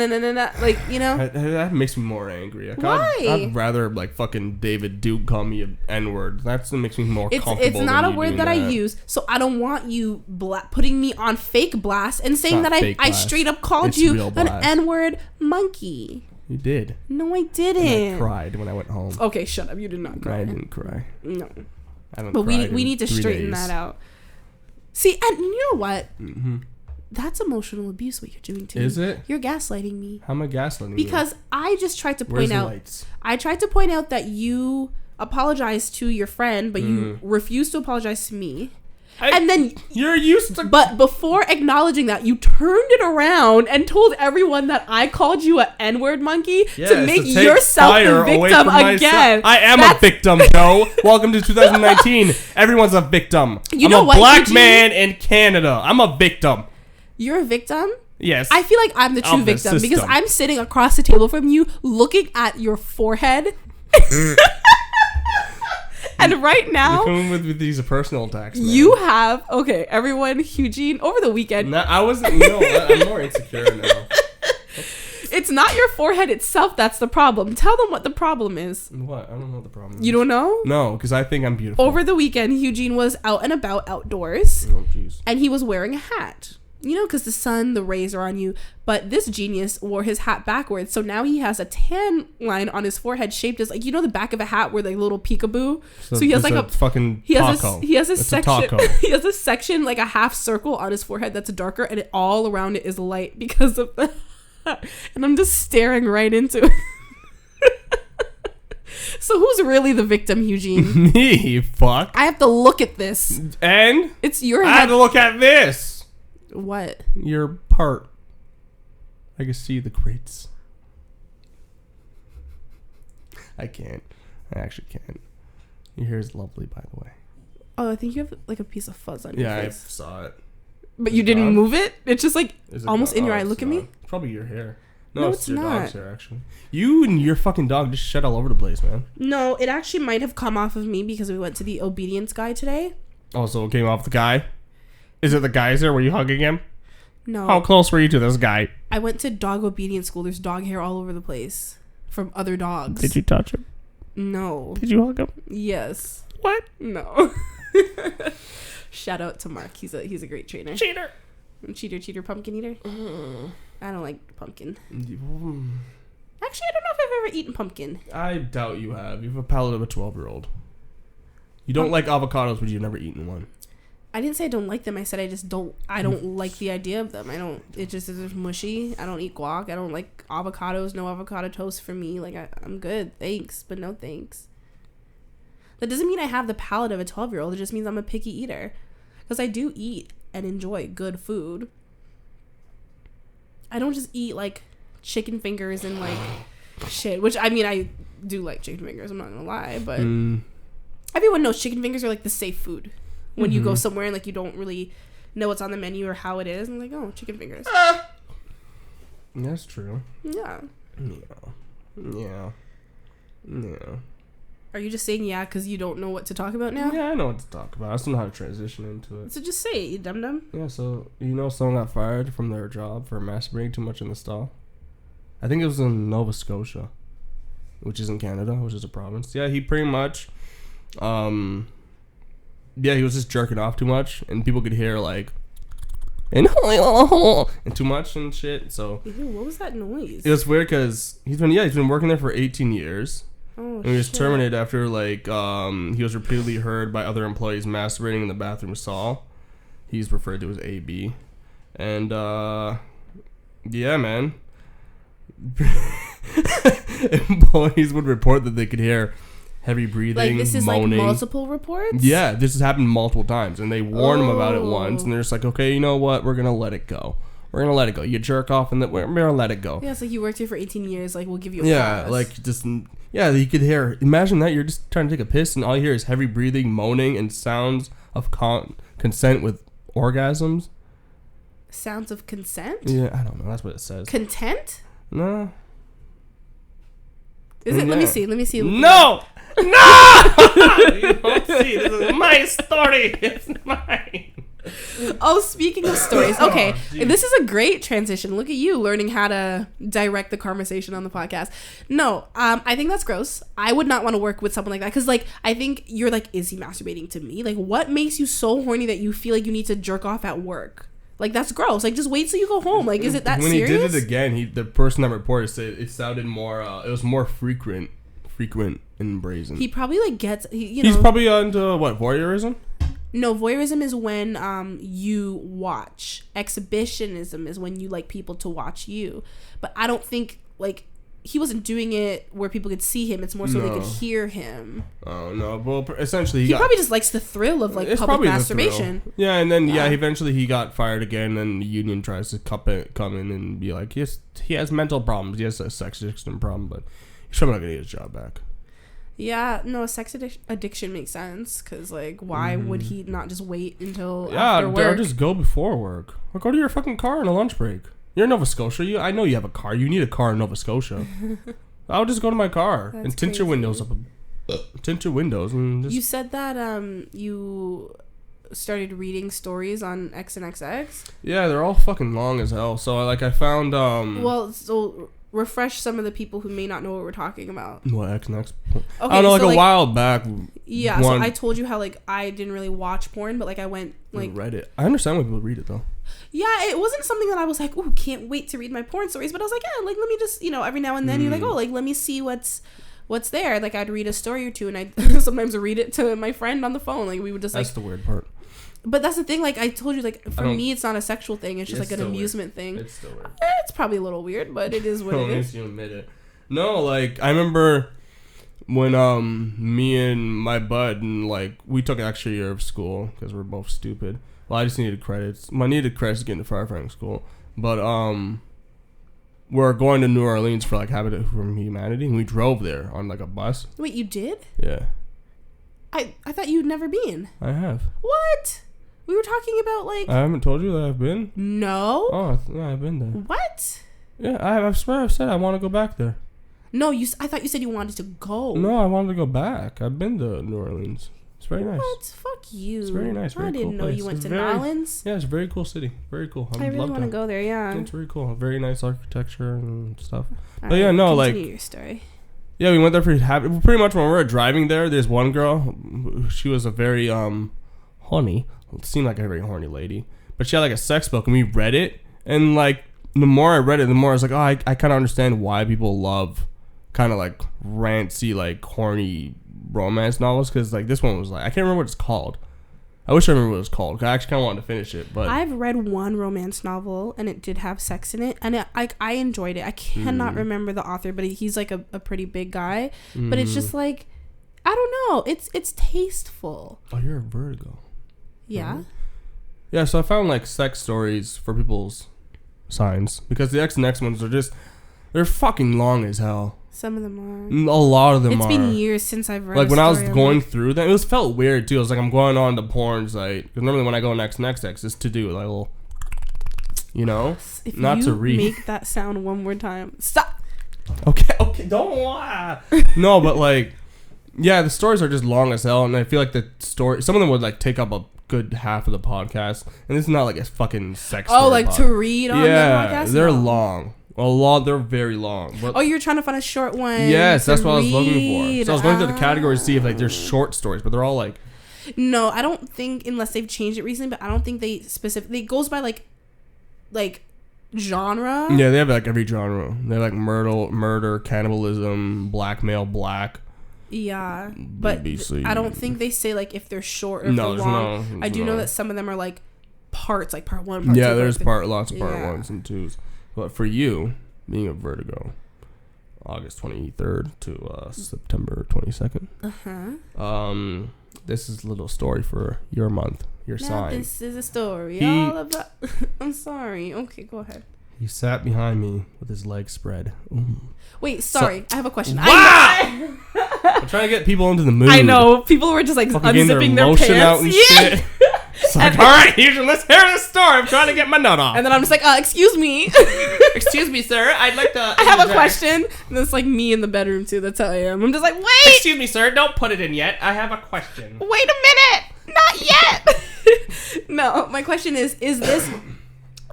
like you know. That makes me more angry. Like, Why? I'd rather like fucking David Duke call me an N-word. That makes me more comfortable. It's not a than you word doing that I use, so I don't want you putting me on fake blast and saying not that fake I blast. straight up called It's you real an blast. N-word monkey. You did. No, I And I didn't. cried when I went home. Okay, shut up. You did not cry. I didn't cry. No, I don't. but cry we in need to 3 straighten days. that out. See, and you know what? Mm-hmm. That's emotional abuse. What you're doing to me. Is it? You're gaslighting me. How am I gaslighting you? Because I just tried to Where's point the out. lights? I tried to point out that you apologized to your friend, but you refused to apologize to me. And then you're used to. But before acknowledging that, you turned it around and told everyone that I called you an N-word monkey to make take yourself fire the away victim from myself. again. I am That's- a victim, Joe. Welcome to 2019. Everyone's a victim. You know I'm a what, black Eugene? man in Canada. I'm a victim. You're a victim? Yes. I feel like I'm the true Of the victim because system. I'm sitting across the table from you looking at your forehead. And right now, You're coming with these personal attacks. Man. you have, okay, everyone, Hugh-Gene, over the weekend, No, I wasn't. No, I'm more insecure now. it's not your forehead itself that's the problem. Tell them what the problem is. What? I don't know what the problem is. You don't know? No, because I think I'm beautiful. Over the weekend, Hugh-Gene was out and about outdoors, Oh, jeez. and he was wearing a hat. You know, because the sun, the rays are on you. But this genius wore his hat backwards, so now he has a tan line on his forehead shaped as, like, you know, the back of a hat where, like, little peekaboo. So he has like a fucking he has taco. he has a It's section taco. he has a section like a half circle on his forehead that's darker, and it all around it is light because of the hat. And I'm just staring right into it. So who's really the victim, Hugh-Gene? Me, fuck. I have to look at this. And It's your I had head. to look at this. What? Your part. I can see the grates. I can't. I actually can't. Your hair is lovely, by the way. Oh, I think you have like a piece of fuzz on your Yeah, I face. saw it. But you didn't gone? move it? It's just like Is it almost gone? in your Oh, eye. it's Look at me. gone. It's probably your hair. No, it's your not. dog's hair, actually. You and your fucking dog just shed all over the place, man. No, it actually might have come off of me because we went to the obedience guy today. Oh, so it came off the guy? Is it the guy's hair? Were you hugging him? No. How close were you to this guy? I went to dog obedience school. There's dog hair all over the place from other dogs. Did you touch him? No. Did you hug him? Yes. What? No. Shout out to Mark. He's a great trainer. Cheater. Cheater, pumpkin eater. I don't like pumpkin. Mm. Actually, I don't know if I've ever eaten pumpkin. I doubt you have. You have a palate of a 12-year-old. You don't like avocados, but you've never eaten one. I didn't say I don't like them. I said I don't like the idea of them. It just is mushy. I don't eat guac. I don't like avocados. No avocado toast for me. Like, I'm good. Thanks, but no thanks. That doesn't mean I have the palate of a 12-year-old. It just means I'm a picky eater. Because I do eat and enjoy good food. I don't just eat, like, chicken fingers and, like, shit. Which, I mean, I do like chicken fingers. I'm not going to lie. But everyone knows chicken fingers are, like, the safe food. When you go somewhere and, like, you don't really know what's on the menu or how it is. And, like, oh, chicken fingers. That's true. Yeah. Yeah. Are you just saying yeah because you don't know what to talk about now? Yeah, I know what to talk about. I just don't know how to transition into it. So just say it, you dum-dum. Yeah, so, someone got fired from their job for masturbating too much in the stall? I think it was in Nova Scotia, which is in Canada, which is a province. Yeah, he pretty much, he was just jerking off too much, and people could hear, like, and too much and shit, so. Ew, what was that noise? It was weird because he's been working there for 18 years. Oh, and he was terminated after, like, he was repeatedly heard by other employees masturbating in the bathroom stall. He's referred to as AB. And, yeah, man. Employees would report that they could hear heavy breathing, like, this is, moaning. like, multiple reports? Yeah, this has happened multiple times. And they warned him about it once. And they're just like, okay, you know what? We're going to let it go. You jerk off and we're going to let it go. Yeah, it's like you worked here for 18 years. Like, we'll give you a pass. pass. Like, just... Yeah, you could hear... Imagine that. You're just trying to take a piss, and all you hear is heavy breathing, moaning, and sounds of consent with orgasms. Sounds of consent? Yeah, I don't know. That's what it says. Content? No. Is it? Yeah. Let me see. No! No! You don't see. This is my story. It's mine. Oh, speaking of stories. Okay, Oh, this is a great transition. Look at you learning how to direct the conversation on the podcast. No, I think that's gross. I would not want to work with someone like that because, like, I think you're like, is he masturbating to me? Like, what makes you so horny that you feel like you need to jerk off at work? Like, that's gross. Like, just wait till you go home. Like, is it that when serious? When he did it again, the person that reported said it sounded more, it was more frequent and brazen. He probably, like, gets, He's probably onto, what, voyeurism? No, voyeurism is when you watch. Exhibitionism is when you like people to watch you. But I don't think, like, he wasn't doing it where people could see him. It's more so they could hear him. Oh, no. Well, essentially, he probably just likes the thrill of, like, public masturbation. Yeah, and then, eventually he got fired again, and the union tries to come in and be like, yes, he has mental problems. He has a sex addiction problem, but he's probably not going to get his job back. Yeah, no, sex addiction makes sense because, like, why would he not just wait until after work? Or just go before work. Or go to your fucking car on a lunch break. You're in Nova Scotia. I know you have a car. You need a car in Nova Scotia. I'll just go to my car and tint your windows up. Tint your windows. And just... You said that you started reading stories on X and XX? Yeah, they're all fucking long as hell. So, like, I found... Well, so... refresh some of the people who may not know what we're talking about. What, X and X? Okay, I don't know, like, a while back. Yeah, so I told you how, like, I didn't really watch porn, but, like, I went, like... read it. I understand why people read it, though. Yeah, it wasn't something that I was like, ooh, can't wait to read my porn stories, but I was like, yeah, like, let me just, every now and then you're like, oh, like, let me see what's there. Like, I'd read a story or two, and I'd sometimes read it to my friend on the phone. Like, we would just, like... That's the weird part. But that's the thing, like, I told you, like, for me, it's not a sexual thing. It's just, like, an amusement thing. It's still weird. It's probably a little weird, but it is what it is. You admit it. No, like, I remember when me and my bud, and, like, we took an extra year of school because we're both stupid. Well, I just needed credits. I needed credits to get into firefighting school. But we're going to New Orleans for, like, Habitat for Humanity, and we drove there on, like, a bus. Wait, you did? Yeah. I thought you'd never been. I have. What? We were talking about, like... I haven't told you that I've been? No. Oh, yeah, I've been there. What? Yeah, I swear I've said I want to go back there. No, I thought you said you wanted to go. No, I wanted to go back. I've been to New Orleans. It's very nice. What? Fuck you. It's very nice. Very I didn't cool know place. you went It's to New very- Orleans. Yeah, it's a very cool city. Very cool. I really want to go there, yeah. It's very cool. Very nice architecture and stuff. All But yeah, no, like... Continue your story. Yeah, we went there for pretty much when we were driving there. There's one girl. She was a very horny. It seemed like a very horny lady, but she had like a sex book, and we read it. And like the more I read it, the more I was like, oh, I kind of understand why people love kind of like rancy, like horny romance novels. Because like this one was like, I can't remember what it's called. I wish I remember what it was called. 'Cause I actually kind of wanted to finish it, but I've read one romance novel and it did have sex in it, and I enjoyed it. I cannot remember the author, but he's like a pretty big guy. But it's just like, I don't know. It's tasteful. Oh, you're a Virgo. Yeah. Mm-hmm. Yeah, so I found like sex stories for people's signs because the next ones are just they're fucking long as hell. Some of them are. A lot of them are. It's been years since I've read. Like a when I was story going through them, it felt weird too. I was like, I'm going on the porn site because normally when I go next, it's to do like a little, you know, If not you to read. make that sound one more time, stop. Okay, don't lie. No, but like, yeah, the stories are just long as hell, and I feel like the story, some of them would like take up a good half of the podcast, and it's not like a fucking sex. Oh, like to read on the podcast? They're No. long. A lot. They're very long. But Oh, you're trying to find a short one. yes, that's what I was looking read. for. So I was going through the categories to see if like there's short stories, but they're all like. No, I don't think, unless they've changed it recently, but I don't think they specifically, it goes by like genre. Yeah, they have like every genre. They have like murder, cannibalism, blackmail, black. Yeah, but BBC. I don't think they say like if they're short or if No, they're long. I do know that some of them are like parts, like part 1, part 2. Yeah, there's lots of part Yeah. 1s and 2s. But for you, being a Vertigo, August 23rd to September 22nd. This is a little story for your month, your Now sign. this is a story all about. I'm sorry. Okay, go ahead. He sat behind me with his legs spread. Ooh. Wait, sorry. I have a question. Wow! I I'm trying to get people into the mood. know. People were just like Fucking getting unzipping their lotion pants. out and shit. It's like, all right, let's hear the story. I'm trying to get my nut off. And then I'm just like, excuse me. Excuse me, sir. I'd like to. I have a question. And it's like me in the bedroom too. That's how I am. I'm just like, wait, Excuse me, sir. Don't put it in yet. I have a question. wait a minute. Not yet. No, my question is this,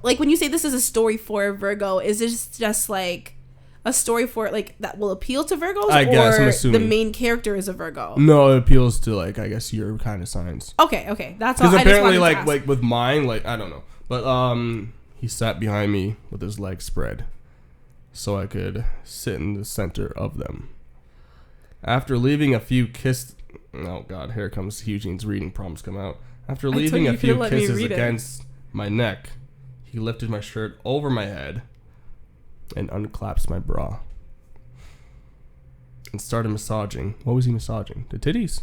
like when you say this is a story for a Virgo, is this just like a story for like that will appeal to Virgos? I guess, I'm or assuming. the main character is a Virgo? No, it appeals to like I guess your kind of signs. Okay. That's all. Because I just apparently, wanted to ask. like with mine, like I don't know, but he sat behind me with his legs spread, so I could sit in the center of them. After leaving a few kisses, oh god, here comes Hugh-Gene's reading problems come out. After leaving a few kisses against my neck, he lifted my shirt over my head and unclasped my bra and started massaging. What was he massaging? The titties.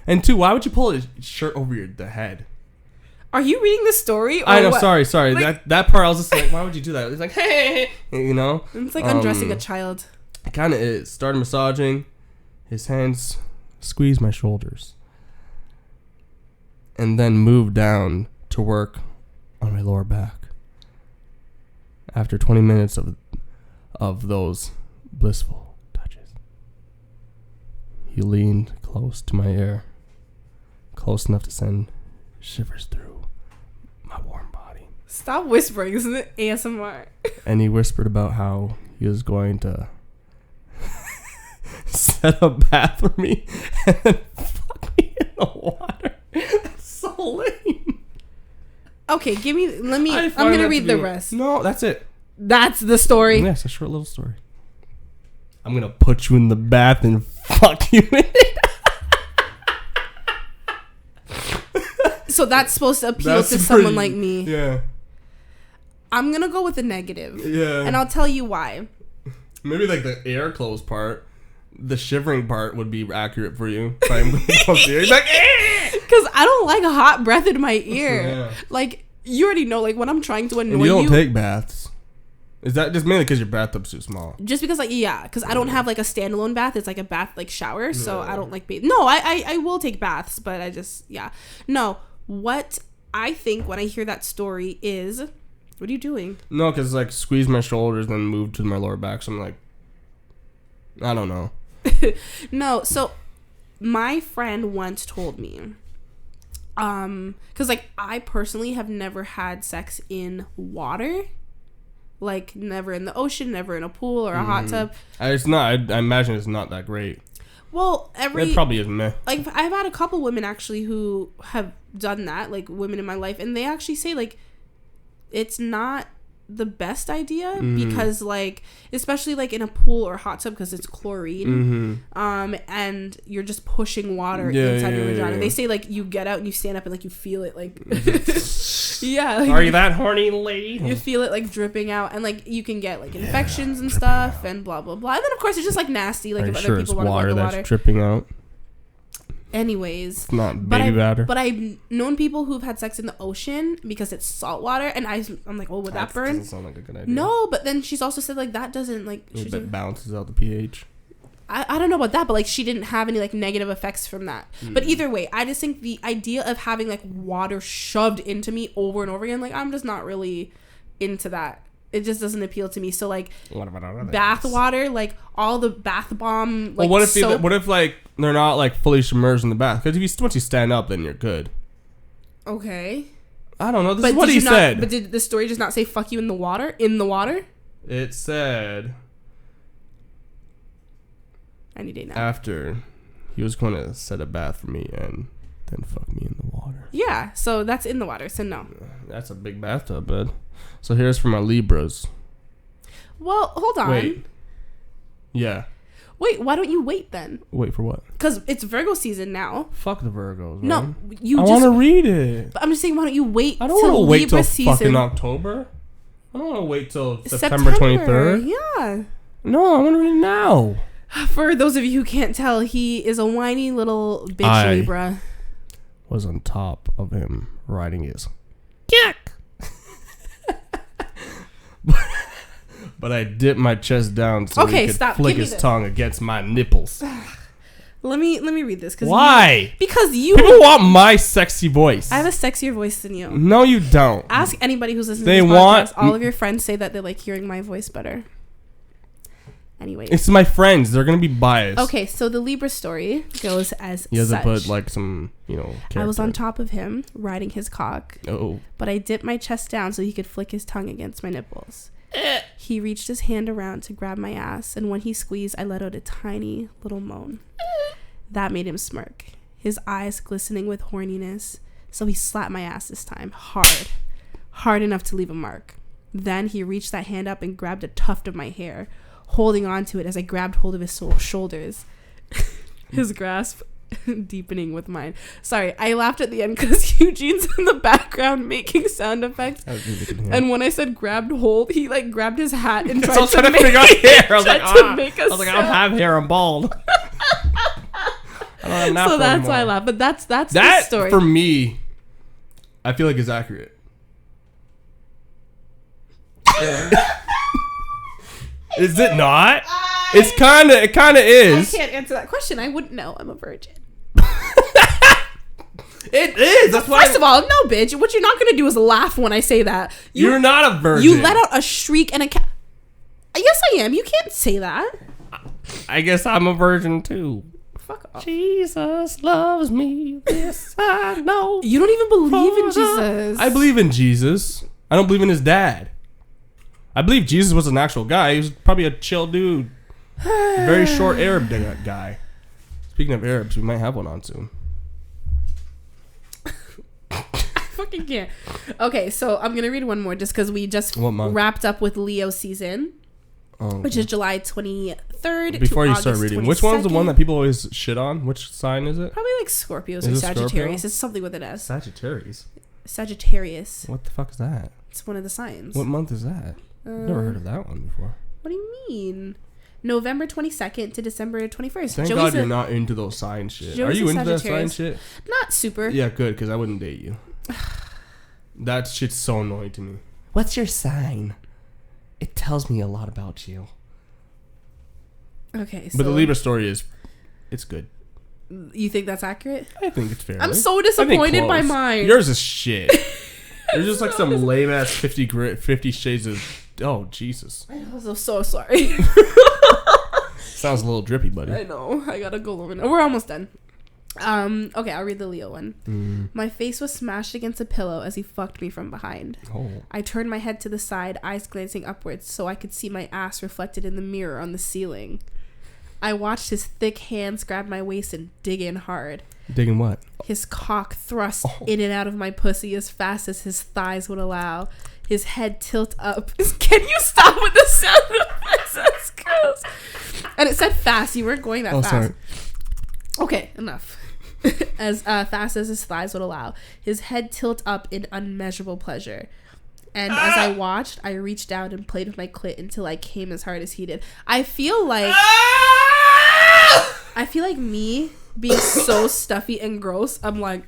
And two, why would you pull his shirt over the head? Are you reading the story? Or I know. what? Sorry. Like, that part I was just like, why would you do that? It's like, hey, you know. it's like undressing a child. It kind of is. Started massaging. His hands squeezed my shoulders, and then moved down to work on my lower back. After 20 minutes of those blissful touches, he leaned close to my ear, close enough to send shivers through my warm body. Stop whispering. Isn't it ASMR? And he whispered about how he was going to set a bath for me and then fuck me in the water. That's so lame. Okay, I'm gonna read the rest. No, that's it. That's the story. Yes, a short little story. I'm gonna put you in the bath and fuck you in it. So that's supposed to appeal to someone like me. Yeah. I'm gonna go with the negative. Yeah. And I'll tell you why. Maybe like the air clothes part, the shivering part would be accurate for you. I'm like, Because I don't like a hot breath in my ear. Yeah. Like, you already know, like, when I'm trying to annoy and you. you don't take baths. Is that just mainly because your bathtub's too small? Just because, like, yeah, because I don't have, like, a standalone bath. It's, like, a bath, like, shower. So I don't like bath. No, I will take baths, but I just, yeah. No, what I think when I hear that story is What are you doing? No, because like squeeze my shoulders, then move to my lower back. So I'm like, I don't know. No, so my friend once told me, because like I personally have never had sex in water, like never in the ocean, never in a pool or a hot tub. It's not. I imagine it's not that great. Well, it probably isn't. Meh. Like I've had a couple women actually who have done that, like women in my life, and they actually say like it's not the best idea because like especially like in a pool or hot tub because it's chlorine and you're just pushing water inside your vagina. They say like you get out and you stand up and like you feel it like like, are you that horny, lady? you feel it like dripping out and like you can get like infections and stuff and blah blah blah, and then of course it's just like nasty like if other people want to go in the water that's dripping out. Anyways, it's not baby batter. But I've known people who've had sex in the ocean because it's salt water, and I'm like, oh, would that burn? Doesn't sound like a good idea. No, but then she's also said like that doesn't like. It balances out the pH. I don't know about that, but like she didn't have any like negative effects from that. But either way, I just think the idea of having like water shoved into me over and over again, like I'm just not really into that. It just doesn't appeal to me. So like bath water, like all the bath bomb. Like, well, what if like they're not like fully submerged in the bath? Because once you stand up, then you're good. Okay. I don't know. This is what he said. But did the story just not say "fuck you" in the water? In the water? It said. Any day now. After he was going to set a bath for me and then fuck me in the water. Yeah, so that's in the water. So no. That's a big bathtub bed. So here's for my Libras. Well, hold on. Wait. Yeah. Wait, why don't you wait then? Wait for what? Because it's Virgo season now. Fuck the Virgos, man. No, I want to read it. But I'm just saying, why don't you wait I don't want to wait Libra till season. fucking October. I don't want to wait till September 23rd. Yeah. No, I want to read it now. For those of you who can't tell, he is a whiny little bitch Libra. Was on top of him riding his yuck. But I dipped my chest down so he could flick his tongue against my nipples. Let me read this. Why? Because you people want my sexy voice. I have a sexier voice than you. No, you don't. Ask anybody who's listening to this podcast. All of your friends say that they like hearing my voice better. Anyway, it's my friends. They're gonna be biased. Okay, so the Libra story goes as you have such. to put like some, character. I was on top of him, riding his cock. Oh. But I dipped my chest down so he could flick his tongue against my nipples. He reached his hand around to grab my ass, and when he squeezed, I let out a tiny little moan. That made him smirk, his eyes glistening with horniness. So he slapped my ass this time, hard enough to leave a mark. Then he reached that hand up and grabbed a tuft of my hair, holding on to it as I grabbed hold of his shoulders. His grasp deepening with mine. Sorry, I laughed at the end because Eugene's in the background making sound effects. And when I said grabbed hold, he like grabbed his hat and tried to make hair. I was like, I don't have hair. I'm bald. So that's why I laughed. But that's the story. For me, I feel like it's accurate. Is it not? It kind of is. I can't answer that question. I wouldn't know. I'm a virgin. It is. That's First of all, no, bitch. What you're not gonna do is laugh when I say that. You're not a virgin. You let out a shriek and yes, I am. You can't say that. I guess I'm a virgin too. Fuck off. Jesus loves me. This I know. You don't even believe in Jesus. I believe in Jesus. I don't believe in his dad. I believe Jesus was an actual guy. He was probably a chill dude. Very short Arab guy. Speaking of Arabs, we might have one on soon. I fucking can't. Okay, so I'm going to read one more just because we just wrapped up with Leo season, which is July 23rd. Before you start reading, 22nd. which one's the one that people always shit on? Which sign is it? Probably like Scorpios or Sagittarius. It's something with an S. Sagittarius. What the fuck is that? It's one of the signs. What month is that? I've never heard of that one before. What do you mean? November 22nd to December 21st. Thank God you're not into those sign shit. Are you into that sign shit? Not super. Yeah, good, because I wouldn't date you. That shit's so annoying to me. What's your sign? It tells me a lot about you. Okay, so... But the Libra story it's good. You think that's accurate? I think it's fair. I'm so disappointed by mine. Yours is shit. There's just like some lame ass 50 Shades of. Oh Jesus! I'm so sorry. Sounds a little drippy, buddy. I know. I gotta go over now. We're almost done. Okay, I'll read the Leo one. My face was smashed against a pillow as he fucked me from behind. I turned my head to the side, eyes glancing upwards, so I could see my ass reflected in the mirror on the ceiling. I watched his thick hands grab my waist and dig in hard. Digging what? His cock thrust in and out of my pussy as fast as his thighs would allow. His head tilt up. Can you stop with the sound effects? That's gross. And it said fast. You weren't going that fast. Sorry. Okay, enough. As fast as his thighs would allow. His head tilt up in unmeasurable pleasure. And as I watched, I reached down and played with my clit until I came as hard as he did. I feel like me being so stuffy and gross, I'm like,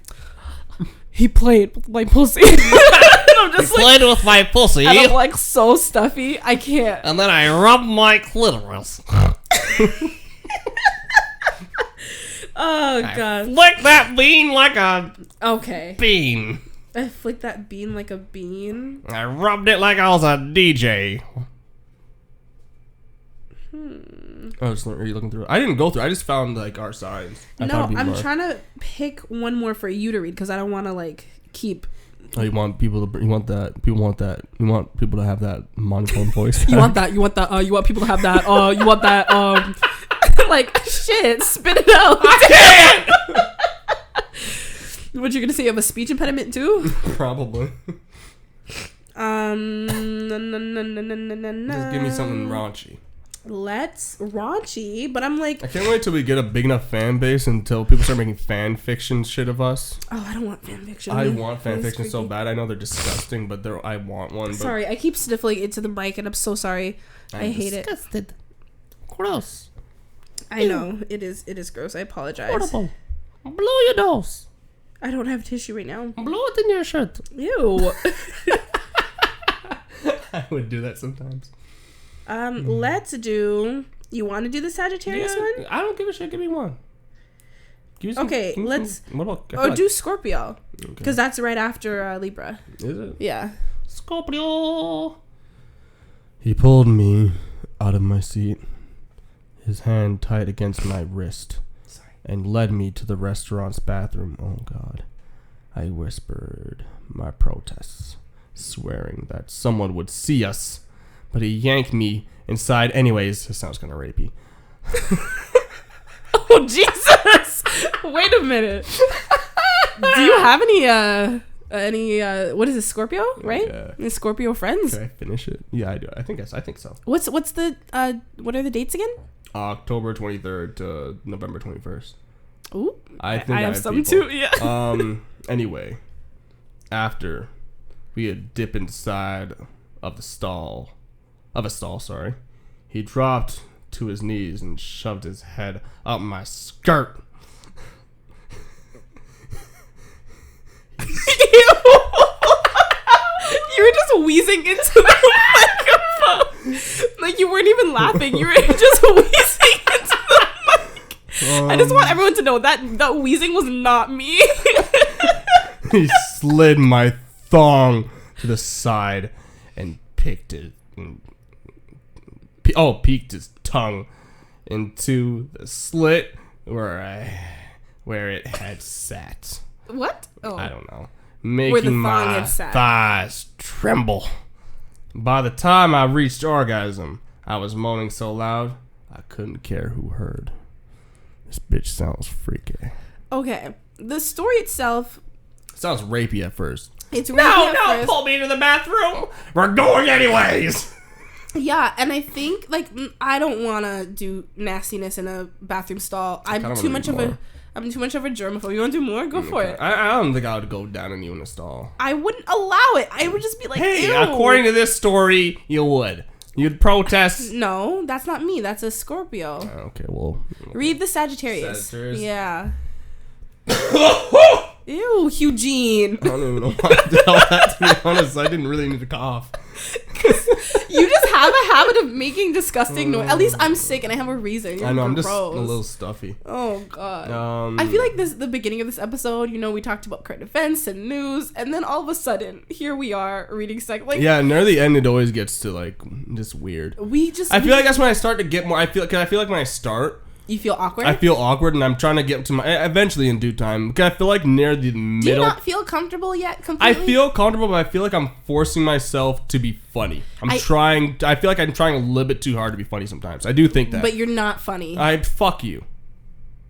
he played with my pussy. I'm just played with my pussy. And I'm like so stuffy, I can't. And then I rubbed my clitoris. Oh God! Flick that bean like a bean. I flicked that bean like a bean. I rubbed it like I was a DJ. Oh, are you looking through it? I didn't go through. I just found like our signs. No, I'm trying to pick one more for you to read because I don't want to like keep. Oh, you want people to? You want that? People want that. You want people to have that monotone voice. You want that? You want that? You want people to have that? You want that? Like shit, spit it out. I can't. What you gonna say? You have a speech impediment too? Probably. Just give me something raunchy. Let's raunchy, but I'm like, I can't wait till we get a big enough fan base until people start making fan fiction shit of us. Oh, I don't want fan fiction. I want fan fiction so bad. I know they're disgusting, but I want one. Sorry, I keep sniffling into the mic, and I'm so sorry. I hate disgusted. It. Gross. I know it is gross. I apologize. Horrible. Blow your nose. I don't have tissue right now. Blow it in your shirt. Ew. I would do that sometimes. Let's do. You want to do the Sagittarius one? I don't give a shit. Give me one. Okay, let's. What about? Do Scorpio, because that's right after Libra. Is it? Yeah. Scorpio. He pulled me out of my seat, his hand tight against my wrist, and led me to the restaurant's bathroom. Oh God! I whispered my protests, swearing that someone would see us. But he yanked me inside anyways. This sounds kind of rapey. Oh, Jesus. Wait a minute. Do you have any, what is it, Scorpio, right? Yeah. Any Scorpio friends? Can I finish it? Yeah, I do. I think so. What's the, what are the dates again? October 23rd to November 21st. Ooh. I have some too, yeah. Anyway, after we had dipped inside of a stall, he dropped to his knees and shoved his head up my skirt. You were just wheezing into the microphone. Like you weren't even laughing. You were just wheezing into the mic. I just want everyone to know that wheezing was not me. He slid my thong to the side and peeked his tongue into the slit where it had sat. What? Oh. I don't know. Making my thighs tremble. By the time I reached orgasm, I was moaning so loud, I couldn't care who heard. This bitch sounds freaky. Okay. The story itself sounds rapey at first. It's rapey at first. Pull me into the bathroom. We're going anyways. Yeah, and I think, like, I don't want to do nastiness in a bathroom stall. I'm too much of a germaphobe. You want to do more? Go for it. I don't think I would go down on you in a stall. I wouldn't allow it. I would just be like, hey, ew. According to this story, you would. You'd protest. No, that's not me. That's a Scorpio. Okay, well. Read the Sagittarius. Yeah. Ew, Hugh-Gene. I don't even know why I did all that, to be honest. I didn't really need to cough. You just have a habit of making disgusting noise. At least I'm sick and I have a reason. You're I know, I'm gross. just a little stuffy. Oh god. I feel like the beginning of this episode, we talked about current events and news, and then all of a sudden, here we are reading yeah, near the end it always gets to like just weird. I feel like that's when I start to get more. I feel like when I start, you feel awkward. I feel awkward, and I'm trying to get to my eventually in due time. Because I feel like near the middle. Do you not feel comfortable yet? Completely? I feel comfortable, but I feel like I'm forcing myself to be funny. I feel like I'm trying a little bit too hard to be funny sometimes. I do think that. But you're not funny. Fuck you.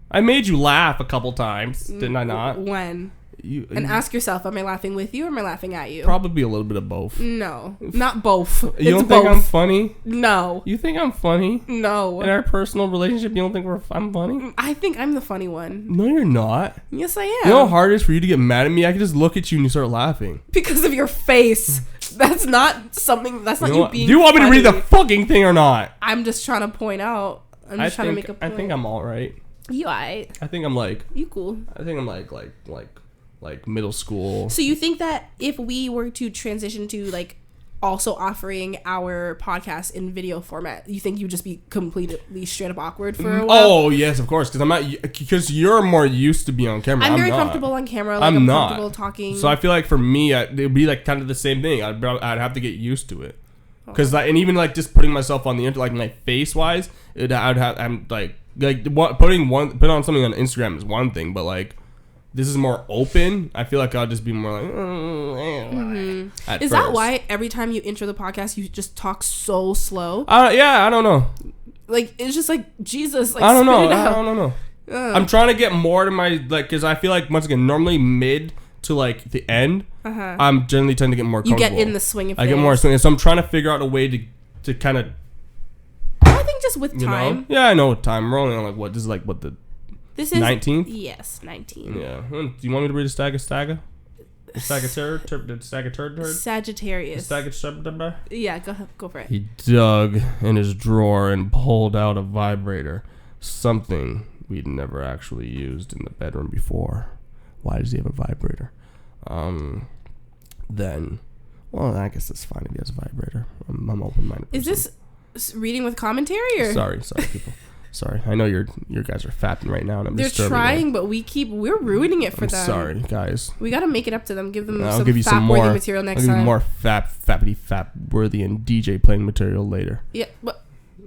I made you laugh a couple times, didn't I not? When? And ask yourself, am I laughing with you or am I laughing at you? Probably a little bit of both. No, not both. You don't think I'm funny? No. You think I'm funny? No. In our personal relationship, you don't think I'm funny? I think I'm the funny one. No, you're not. Yes, I am. You know how hard it is for you to get mad at me? I can just look at you and you start laughing. Because of your face. That's not something, that's not you being Do you want me to funny. read the fucking thing or not? I'm just trying to point out. I'm just trying to make a point. I think I'm alright. You alright? I think I'm like... You cool. I think I'm like middle school. So you think that if we were to transition to like also offering our podcast in video format, you think you'd just be completely straight up awkward for a while? Oh yes, of course, because you're more used to being on camera. I'm very comfortable on camera. Like, I'm not comfortable talking. So I feel like for me, it would be like kind of the same thing. I'd have to get used to it, because and even like just putting myself on the internet, like my face wise, I'm like putting on something on Instagram is one thing, but like. This is more open. I feel like I'll just be more like. Is that why every time you intro the podcast, you just talk so slow? Yeah, I don't know. Like it's just like Jesus. Like I don't know. I don't know. I'm trying to get more to my because I feel like once again normally mid to like the end, I'm generally tend to get more comfortable. You get in the swing of things. I get more swing, so I'm trying to figure out a way to kind of. I think just with time. Yeah, I know with time. We're only on like what this is like what the. This is 19th? Yes, 19. Yeah. Do you want me to read a Sagittarius? Yeah, go for it. He dug in his drawer and pulled out a vibrator, something we'd never actually used in the bedroom before. Why does he have a vibrator? Then, well, I guess it's fine if he has a vibrator. I'm open-minded. Is this reading with commentary or? Sorry, people. Sorry, I know your guys are fapping right now, and I'm disturbing them. They're trying, but we're ruining it for them. Sorry, guys. We gotta make it up to them. Give them I'll give you some fap-worthy more material next time. I'll give you more fap-worthy and DJ playing material later. Yeah, but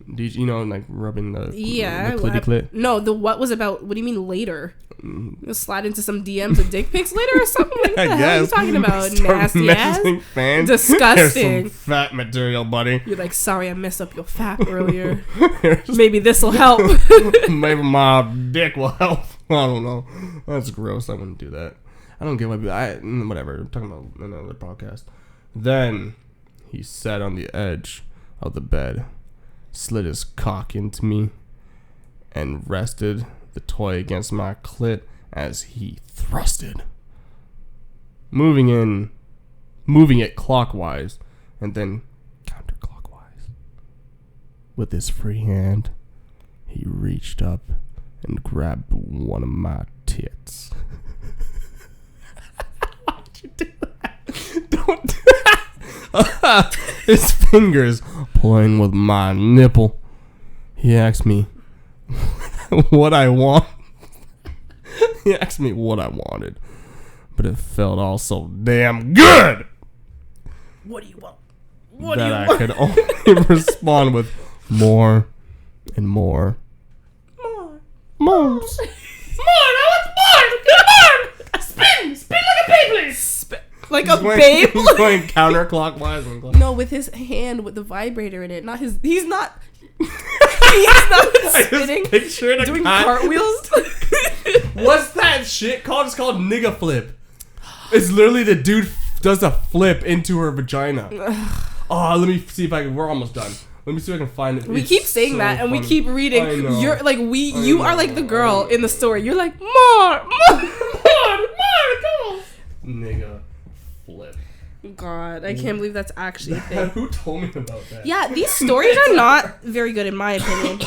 DJ, like rubbing the clitty clit. No, the what was about. What do you mean later? You'll slide into some DMs and dick pics later or something. Like that. What are you talking about? Nasty ass. Fans. Disgusting. Here's some fat material, buddy. You're like, sorry, I messed up your fap earlier. Maybe this will help. Maybe my dick will help. I don't know. That's gross. I wouldn't do that. I don't get why people. Whatever. I'm talking about another podcast. Then he sat on the edge of the bed, slid his cock into me, and rested the toy against my clit as he thrusted, moving it clockwise and then counterclockwise. With his free hand, he reached up and grabbed one of my tits. Why'd you do that? Don't do that. His fingers playing with my nipple. He asked me what I want. He asked me what I wanted, but it felt all so damn good. What do you want? I could only respond with more and more. More. I want more. Spin like a Beyblade. Spin like a Beyblade. He's going counterclockwise and clockwise. No, with his hand with the vibrator in it. Not his. He's not. He's not spinning. Doing cartwheels. What's that shit called? It's called nigga flip. It's literally the dude does a flip into her vagina. Oh, let me see if I can. We're almost done. Let me see if I can find it. We keep saying that, and we keep reading. You're like you are like the girl in the story. You're like more. Come on. Nigga flip. God, I can't believe that's actually a thing. Who told me about that? Yeah, these stories are not very good in my opinion.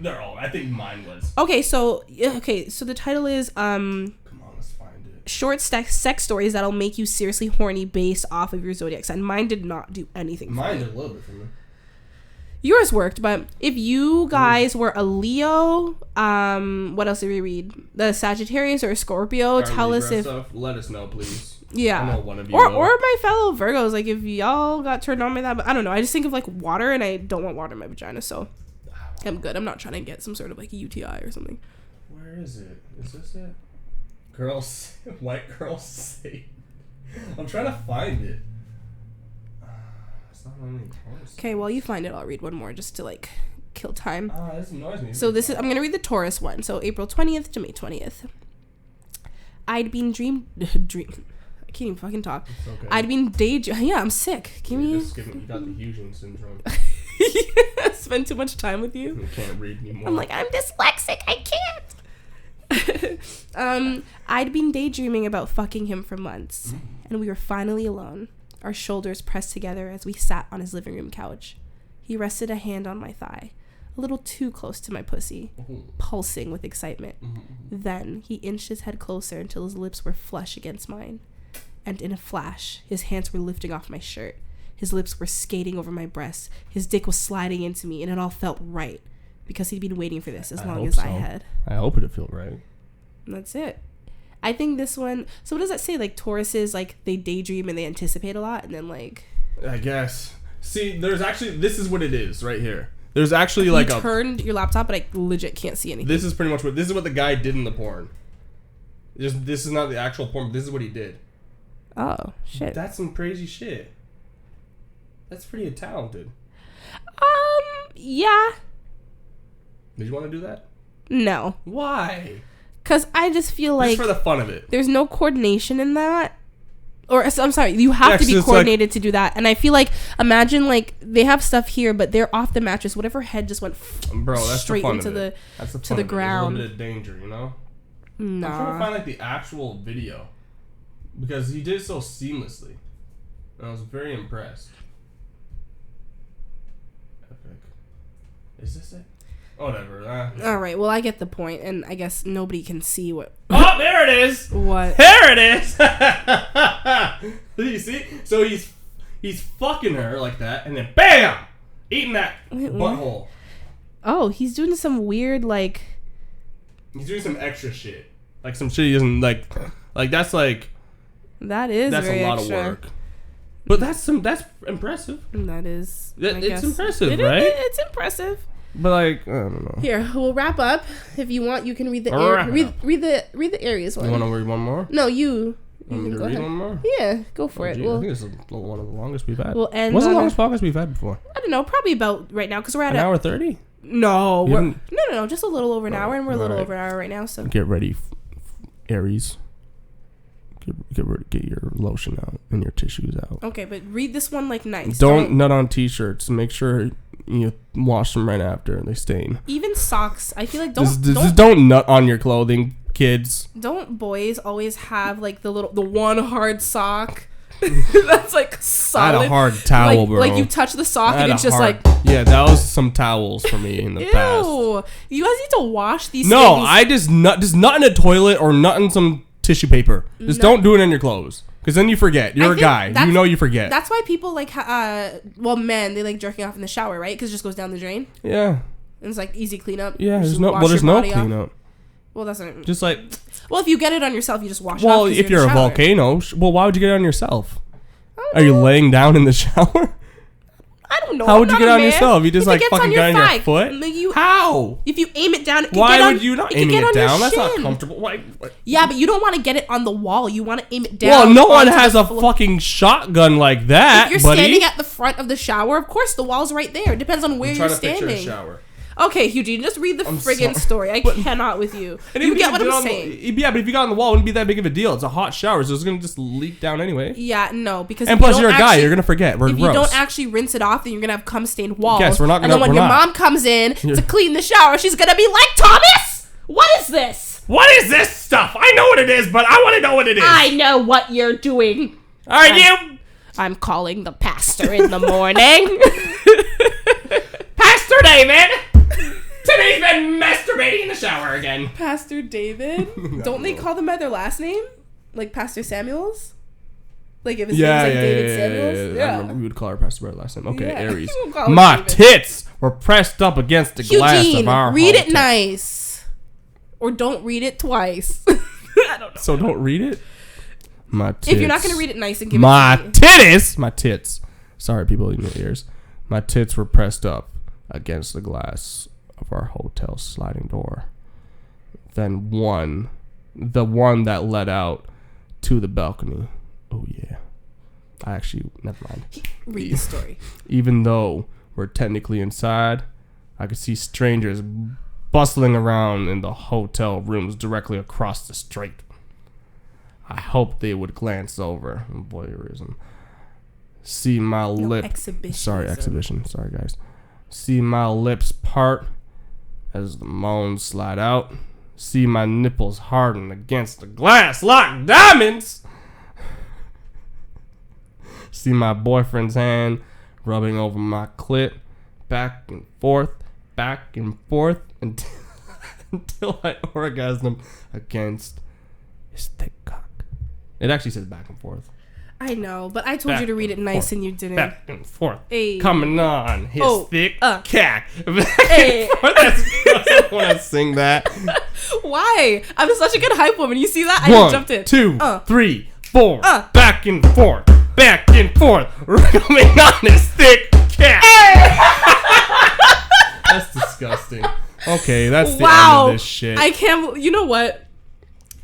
They're all. I think mine was. Okay, so the title is Come on, let's find it. short sex stories that'll make you seriously horny based off of your zodiac sign. Mine did not do anything. Mine did a little bit for me. Yours worked, but if you guys were a Leo, what else did we read? The Sagittarius or a Scorpio? Tell us if. Let us know, please. Yeah. I know one of you or my fellow Virgos, like if y'all got turned on by that, but I don't know. I just think of like water, and I don't want water in my vagina, so I'm good. I'm not trying to get some sort of like UTI or something. Where is it? Is this it? Girls, white girls say. I'm trying to find it. It's not on any posts. Okay, while you find it, I'll read one more just to like kill time. This annoys me. So this is, I'm gonna read the Taurus one. So April 20th to May 20th. I'd been dream. I can't even fucking talk. It's okay. I'd been yeah, I'm sick. Give me. You got the Hugh-Gene syndrome. Spend too much time with you. You can't read anymore. I'm like, I'm dyslexic. I can't. I'd been daydreaming about fucking him for months, and we were finally alone. Our shoulders pressed together as we sat on his living room couch. He rested a hand on my thigh, a little too close to my pussy, pulsing with excitement. Then he inched his head closer until his lips were flush against mine. And in a flash, his hands were lifting off my shirt. His lips were skating over my breasts. His dick was sliding into me, and it all felt right. Because he'd been waiting for this as long as I had. I hope it'd feel right. And that's it. I think this one... So what does that say? Like, Tauruses, like, they daydream and they anticipate a lot, and then, like... I guess. See, there's actually... This is what it is right here. There's actually, like, you turned your laptop, but I legit can't see anything. This is pretty much what... This is what the guy did in the porn. This is not the actual porn, but this is what he did. Oh, shit. That's some crazy shit. That's pretty talented. Yeah. Did you want to do that? No. Why? Because I just feel like... Just for the fun of it. There's no coordination in that. Or, I'm sorry, you have to be coordinated to do that. And I feel like, imagine, like, they have stuff here, but they're off the mattress. Whatever head just went that's straight the fun into of it. That's the to the ground. There's a little bit of danger, you know? Nah. I'm trying to find, like, the actual video. Because he did it so seamlessly. And I was very impressed. Epic. Is this it? Whatever. All right. Well, I get the point, and I guess nobody can see what. Oh, there it is. What? There it is. Did you see? So he's fucking her like that, and then bam, eating that butthole. Oh, he's doing some weird like. He's doing some extra shit, like some shit he doesn't like. Like that's like. That's very a lot extra. of work. But that's impressive. That is. It's impressive, right? It's impressive. But like, I don't know. Here, we'll wrap up. If you want, you can read the read the Aries one. You want to read one more? No, you. Want me to read one more? Yeah, go for it. I think it's one of the longest we've had. We'll end. What's the longest podcast we've had before? I don't know. Probably about right now because we're at an hour 30. No, no, just a little over an hour, and we're a little over an hour right now. So get ready, Aries. Get your lotion out and your tissues out. Okay, but read this one like nice. Don't nut on t-shirts. Make sure you wash them right after they stain. Even socks. I feel like don't nut on your clothing, kids. Don't boys always have like the one hard sock? That's like solid. I had a hard towel, bro. Like you touch the sock and it's just like. Yeah, that was some towels for me in the past. You guys need to wash these. No, I just nut in a toilet or nut in some tissue paper. Just don't do it in your clothes, because then you forget. You're a guy. You forget. That's why people like men, they like jerking off in the shower, right? Because it just goes down the drain. Yeah. And it's like easy cleanup. Yeah, there's no cleanup. Well, that's not just like. Well, if you get it on yourself, you just wash it off. Well, if you're a volcano, well, why would you get it on yourself? Are you laying down in the shower? I don't know. How would you get it on yourself? You just like fucking get on your foot? How? If you aim it down, why would you not aim it down? That's not comfortable. Why? Yeah, but you don't want to get it on the wall. You want to aim it down. Well, no one has a fucking shotgun like that. If you're standing at the front of the shower, of course the wall's right there. It depends on where you're standing. Picture a shower. Okay, Hugh-Gene, just read the friggin' story. I cannot with you. You get what I'm saying. Yeah, but if you got on the wall, it wouldn't be that big of a deal. It's a hot shower, so it's going to just leak down anyway. Yeah, no, because... And plus, you're a guy. You're going to forget. We're gross. If you don't actually rinse it off, then you're going to have cum-stained walls. Yes, we're not going to... And then when your mom comes in to clean the shower, she's going to be like, Thomas, what is this? What is this stuff? I know what it is, but I want to know what it is. I know what you're doing. All right, you... I'm calling the pastor in the morning. Pastor David! Today's been masturbating in the shower again. Pastor David? Don't they call them by their last name? Like Pastor Samuel's? Like if his name was like David Samuels? Yeah. I remember we would call her Pastor Bear last time. Okay, Yeah. Aries. We'll call her My David. tits were pressed up against the glass of Hugh-Gene, our read it hotel. nice. Or don't read it twice. I don't know. So don't read it? My tits. If you're not going to read it nice and give My it to me. titties! My tits. Sorry, people in your ears. My tits were pressed up against the glass of our hotel sliding door. Then the one that led out to the balcony. Oh, yeah. Never mind. Read the story. Even though we're technically inside, I could see strangers bustling around in the hotel rooms directly across the street. I hoped they would glance over. Voyeurism. See my lip. Exhibition. Sorry, guys. See my lips part as the moans slide out. See my nipples harden against the glass like diamonds. See my boyfriend's hand rubbing over my clit, back and forth until I orgasm against his thick cock. It actually says back and forth. I know, but I told you to read it nice and you didn't. Back and forth. Hey. Coming on his thick cock. Back Hey. and forth. I don't want to sing that. Why? I'm such a good hype woman. You see that? I One, jumped in. 2, 3, 4. Back and forth. Back and forth. Coming on his thick cat. That's disgusting. Okay, that's the end of this shit. I can't. You know what?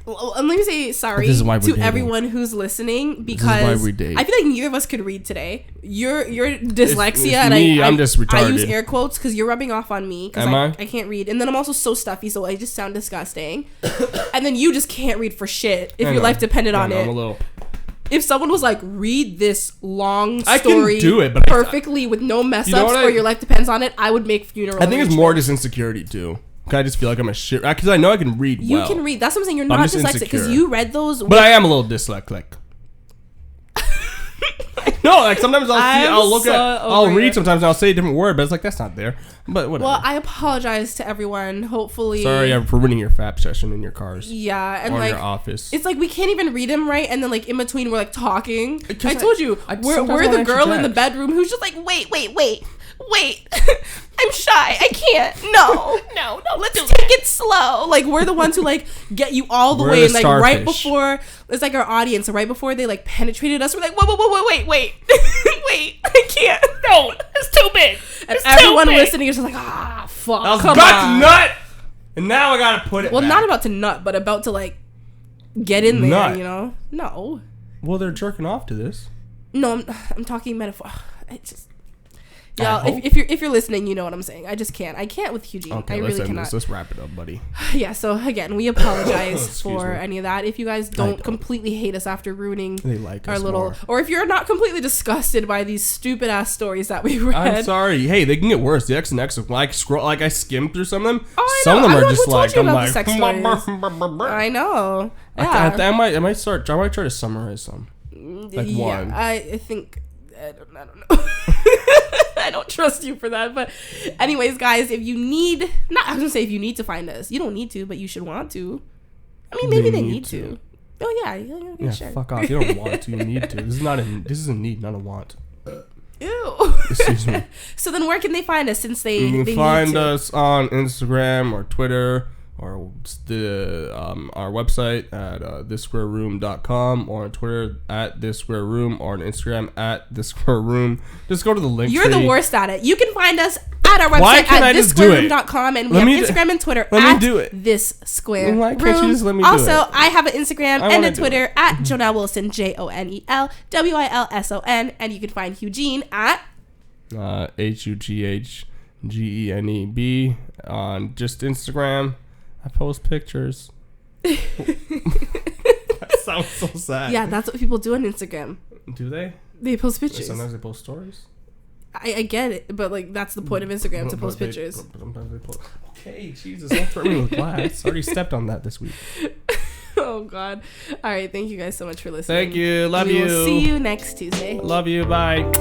Let me say sorry to everyone who's listening because I feel like neither of us could read today. Your dyslexia and I'm just retarded. I use air quotes because you're rubbing off on me because I can't read, and then I'm also so stuffy, so I just sound disgusting. And then you just can't read for shit if your life depended on it. If someone was like, read this long story, I can do it, but perfectly with no mess ups, or your life depends on it, I would make funeral. I think it's more just insecurity too. I just feel like I'm a shit because I know I can read. You can read. That's what I'm saying. You're not dyslexic because you read those. But I am a little dyslexic. No, like sometimes I'll read sometimes and I'll say a different word, but it's like that's not there. But whatever. Well, I apologize to everyone. Hopefully, sorry for ruining your FAP session in your cars. Yeah, and or like your office. It's like we can't even read them right, and then like in between we're like talking. I told you we're the girl in the bedroom who's just like wait. I'm shy. I can't. No. Let's take it slow. Like we're the ones who like get you all the way, and like right before it's like our audience, right before they like penetrated us, we're like wait, wait, I can't. No, it's too big. And everyone listening is just like fuck. I was about to nut, and now I gotta put it. Well, back. not about to nut, but about to like get in there. You know? No. Well, they're jerking off to this. No, I'm talking metaphor. It just. Y'all, if you're listening, you know what I'm saying. I just can't. I can't with Hugh-Gene. Okay, I really cannot. Let's wrap it up, buddy. Yeah. So again, we apologize for any of that. If you guys don't completely hate us after ruining our little, more. Or if you're not completely disgusted by these stupid ass stories that we read, I'm sorry. Hey, they can get worse. The X and X, like I skimmed through some of them. Oh, some of them are just like I'm like. I know. Yeah. I might try to summarize some. Like one. I think. I don't know. I don't trust you for that. But anyways, guys, if you need, I was gonna say if you need to find us, you don't need to, but you should want to. I mean, maybe they need to. Oh yeah, sure. Fuck off. You don't want to. You need to. This is a need, not a want. Ew. Excuse me. So then, where can they find us? Since they can find us on Instagram or Twitter. Or our website at thissquareroom.com, or on Twitter at thissquareroom, or on Instagram at thissquareroom. Just go to the link. You're the worst at it. You can find us at our website at thissquareroom.com, and we have Instagram and Twitter at thissquareroom. Why can't you just let me do it? Also, I have an Instagram and a Twitter at Jonel Wilson, JONEL WILSON, and you can find Hugh-Gene at HUGHGENEB on just Instagram. I post pictures. That sounds so sad. Yeah, that's what people do on Instagram. Do they? They post pictures. Sometimes they post stories. I get it, but like that's the point of Instagram, to post pictures. Sometimes they post. Okay, Jesus, don't throw me with glass. Already stepped on that this week. Oh God! All right, thank you guys so much for listening. Thank you. Love you. We will see you next Tuesday. Love you. Bye.